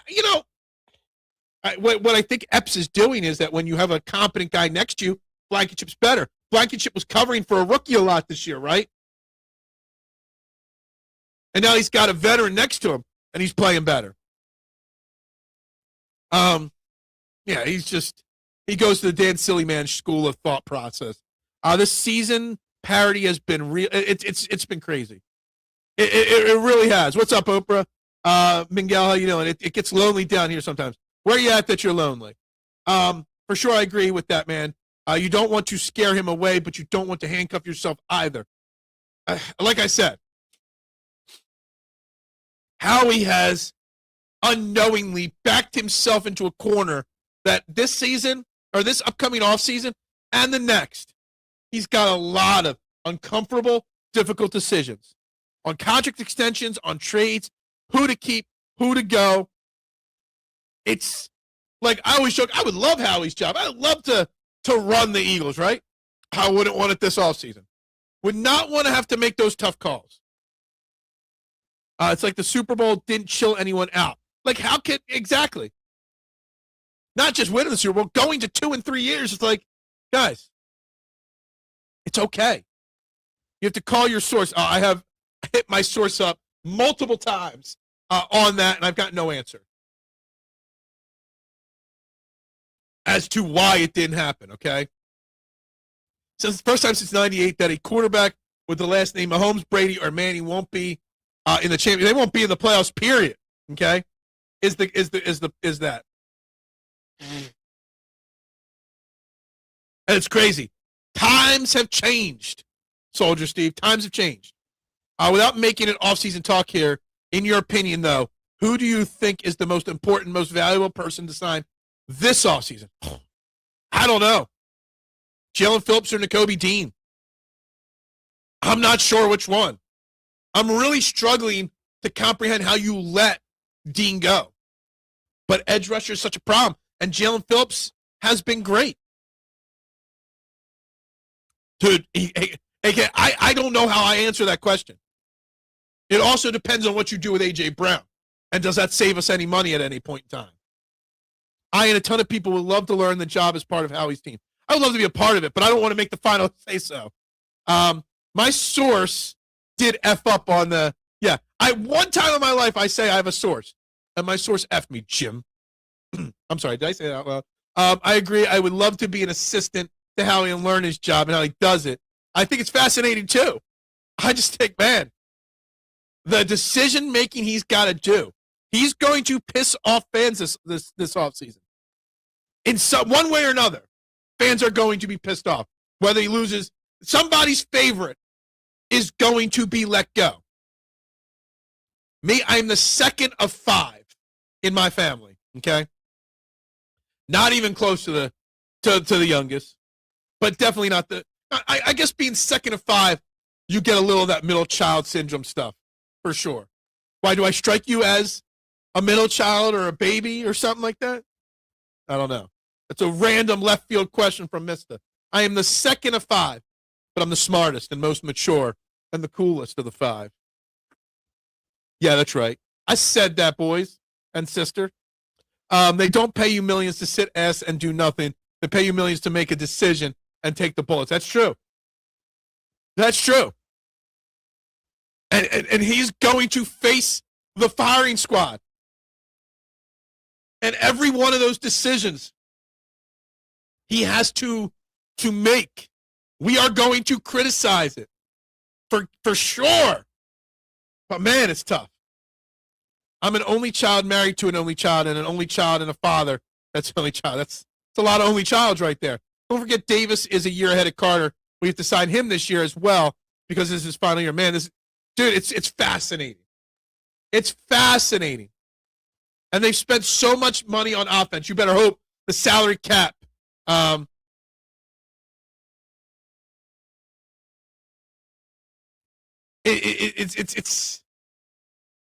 what I think Epps is doing is that when you have a competent guy next to you, Blankenship's better. Blankenship was covering for a rookie a lot this year, right? And now he's got a veteran next to him, and he's playing better. Yeah, he goes to the Dan Sillyman school of thought process. This season parity has been real. It's been crazy. It really has. What's up, Oprah? Miguel, how you doing? It gets lonely down here sometimes. Where are you at that you're lonely? For sure, I agree with that, man. You don't want to scare him away, but you don't want to handcuff yourself either. Like I said, Howie has unknowingly backed himself into a corner that this season, or this upcoming offseason, and the next, he's got a lot of uncomfortable, difficult decisions on contract extensions, on trades, who to keep, who to go. It's like I always joke, I would love Howie's job. I would love to run the Eagles, right? I wouldn't want it this offseason. Would not want to have to make those tough calls. It's like the Super Bowl didn't chill anyone out. Like, how can, exactly. Not just winning the Super Bowl, going to 2 and 3 years. It's like, guys, it's okay. You have to call your source. I have hit my source up multiple times on that, and I've got no answer as to why it didn't happen, okay? Since the first time since 98 that a quarterback with the last name Mahomes, Brady, or Manning won't be in the championship. They won't be in the playoffs, period, okay? Is that. And it's crazy. Times have changed, Soldier Steve. Times have changed. Without making it off-season talk here, in your opinion, though, who do you think is the most important, most valuable person to sign this offseason? I don't know. Jaelan Phillips or Nakobe Dean? I'm not sure which one. I'm really struggling to comprehend how you let Dean go. But edge rusher is such a problem. And Jaelan Phillips has been great. Dude, I don't know how I answer that question. It also depends on what you do with A.J. Brown. And does that save us any money at any point in time? I and a ton of people would love to learn the job as part of Howie's team. I would love to be a part of it, but I don't want to make the final say so. My source did F up on the, yeah. One time in my life, I say I have a source. And my source F'd me, Jim. I'm sorry, did I say that out loud? I agree. I would love to be an assistant to Howie and learn his job and how he does it. I think it's fascinating, too. I just think, man, the decision-making he's got to do, he's going to piss off fans this offseason. In one way or another, fans are going to be pissed off. Whether he loses, somebody's favorite is going to be let go. Me, I'm the second of 5 in my family, okay? Not even close to the youngest, but definitely not the, I guess being second of 5, you get a little of that middle child syndrome stuff, for sure. Why, do I strike you as a middle child or a baby or something like that? I don't know. That's a random left field question from Mista. I am the second of 5, but I'm the smartest and most mature and the coolest of the 5. Yeah, that's right. I said that, boys and sister. They don't pay you millions to sit ass and do nothing. They pay you millions to make a decision and take the bullets. That's true. That's true. And he's going to face the firing squad. And every one of those decisions he has to make. We are going to criticize it for sure. But man, it's tough. I'm an only child married to an only child, and an only child and a father. That's an only child. That's a lot of only childs right there. Don't forget Davis is a year ahead of Carter. We have to sign him this year as well because this is his final year. Man, it's fascinating. It's fascinating. And they've spent so much money on offense. You better hope the salary cap. It's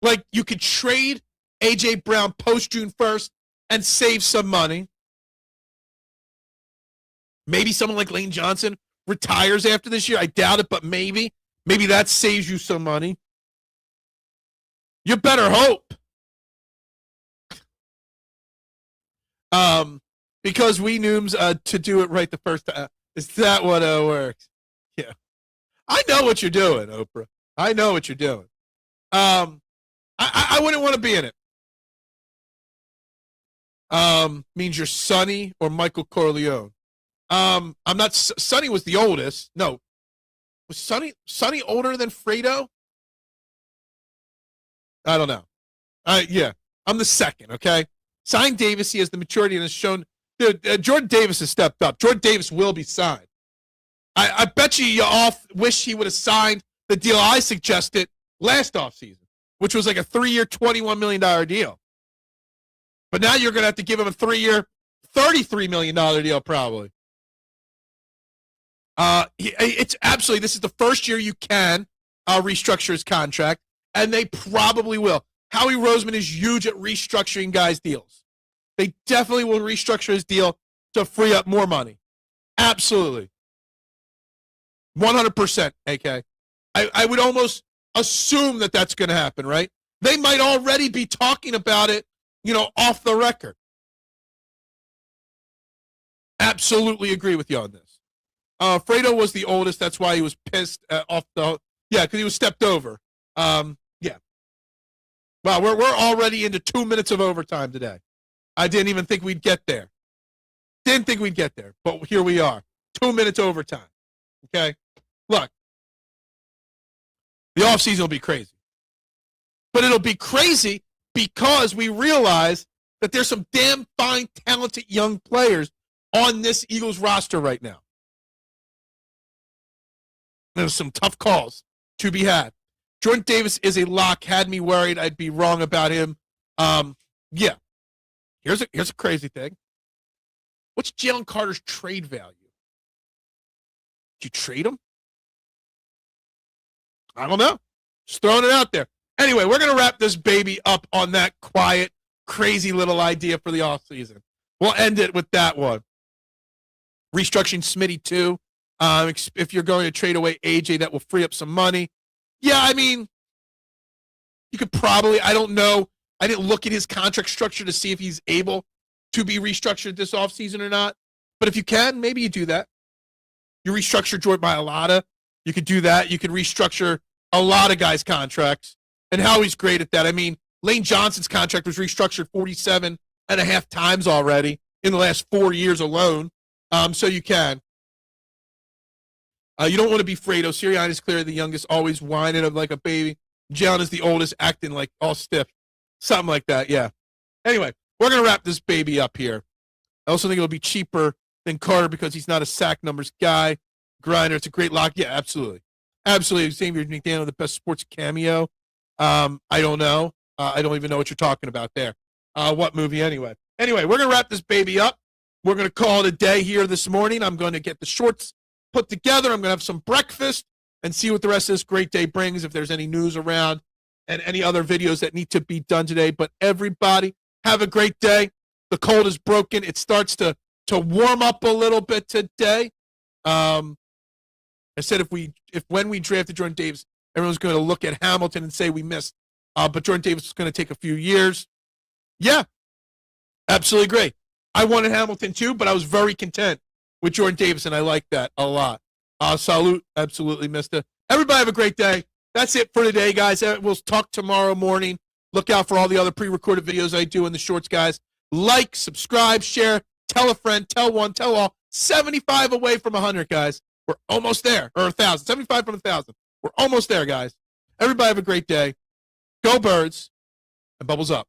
like you could trade A.J. Brown post June 1st and save some money. Maybe someone like Lane Johnson retires after this year. I doubt it, but maybe. Maybe that saves you some money. You better hope. Because we nooms to do it right the first time. Is that what works? Yeah. I know what you're doing, Oprah. I know what you're doing. I wouldn't want to be in it. Means you're Sonny or Michael Corleone. I'm not. Sonny was the oldest. No, was Sonny older than Fredo? I don't know. Yeah, I'm the second. Okay, signed Davis. He has the maturity and has shown. Dude, Jordan Davis has stepped up. Jordan Davis will be signed. I bet you all wish he would have signed the deal I suggested last offseason, which was like a 3-year, $21 million deal. But now you're going to have to give him a 3-year, $33 million deal probably. It's absolutely, this is the first year you can restructure his contract, and they probably will. Howie Roseman is huge at restructuring guys' deals. They definitely will restructure his deal to free up more money. Absolutely. 100%, AK. I would almost assume that that's going to happen, right? They might already be talking about it, off the record. Absolutely agree with you on this. Fredo was the oldest. That's why he was pissed off the. Yeah, because he was stepped over. Yeah. Wow, we're already into 2 minutes of overtime today. I didn't even think we'd get there. Didn't think we'd get there, but here we are. 2 minutes overtime. Okay? Look, the offseason will be crazy. But it'll be crazy because we realize that there's some damn fine, talented young players on this Eagles roster right now. There's some tough calls to be had. Jordan Davis is a lock. Had me worried I'd be wrong about him. Yeah. Here's a crazy thing. What's Jalen Carter's trade value? Did you trade him? I don't know. Just throwing it out there. Anyway, we're going to wrap this baby up on that quiet, crazy little idea for the offseason. We'll end it with that one. Restructuring Smitty, too. If you're going to trade away AJ, that will free up some money. Yeah, I mean, you could probably, I don't know. I didn't look at his contract structure to see if he's able to be restructured this offseason or not. But if you can, maybe you do that. You restructure Jordan Mailata. You could do that. You could restructure a lot of guys' contracts. And Howie's great at that. I mean, Lane Johnson's contract was restructured 47.5 times already in the last 4 years alone. So you can. You don't want to be Fredo. Sirianni is clearly the youngest, always whining like a baby. Jalen is the oldest, acting like all stiff. Something like that, yeah. Anyway, we're going to wrap this baby up here. I also think it'll be cheaper than Carter because he's not a sack numbers guy. Grinder, it's a great lock. Yeah, absolutely. Absolutely. Xavier McDaniel, the best sports cameo. I don't know. I don't even know what you're talking about there. What movie anyway? Anyway, we're going to wrap this baby up. We're going to call it a day here this morning. I'm going to get the shorts put together. I'm going to have some breakfast and see what the rest of this great day brings, if there's any news around and any other videos that need to be done today. But everybody, have a great day. The cold is broken. It starts to warm up a little bit today. I said if when we drafted Jordan Davis, everyone's going to look at Hamilton and say we missed. But Jordan Davis is going to take a few years. Yeah, absolutely great. I wanted Hamilton too, but I was very content with Jordan Davis, and I like that a lot. Salute, absolutely, mister. Everybody have a great day. That's it for today, guys. We'll talk tomorrow morning. Look out for all the other pre-recorded videos I do in the shorts, guys. Like, subscribe, share, tell a friend, tell one, tell all. 75 away from 100, guys. We're almost there, or 1,000. 75 from 1,000. We're almost there, guys. Everybody have a great day. Go Birds, and bubbles up.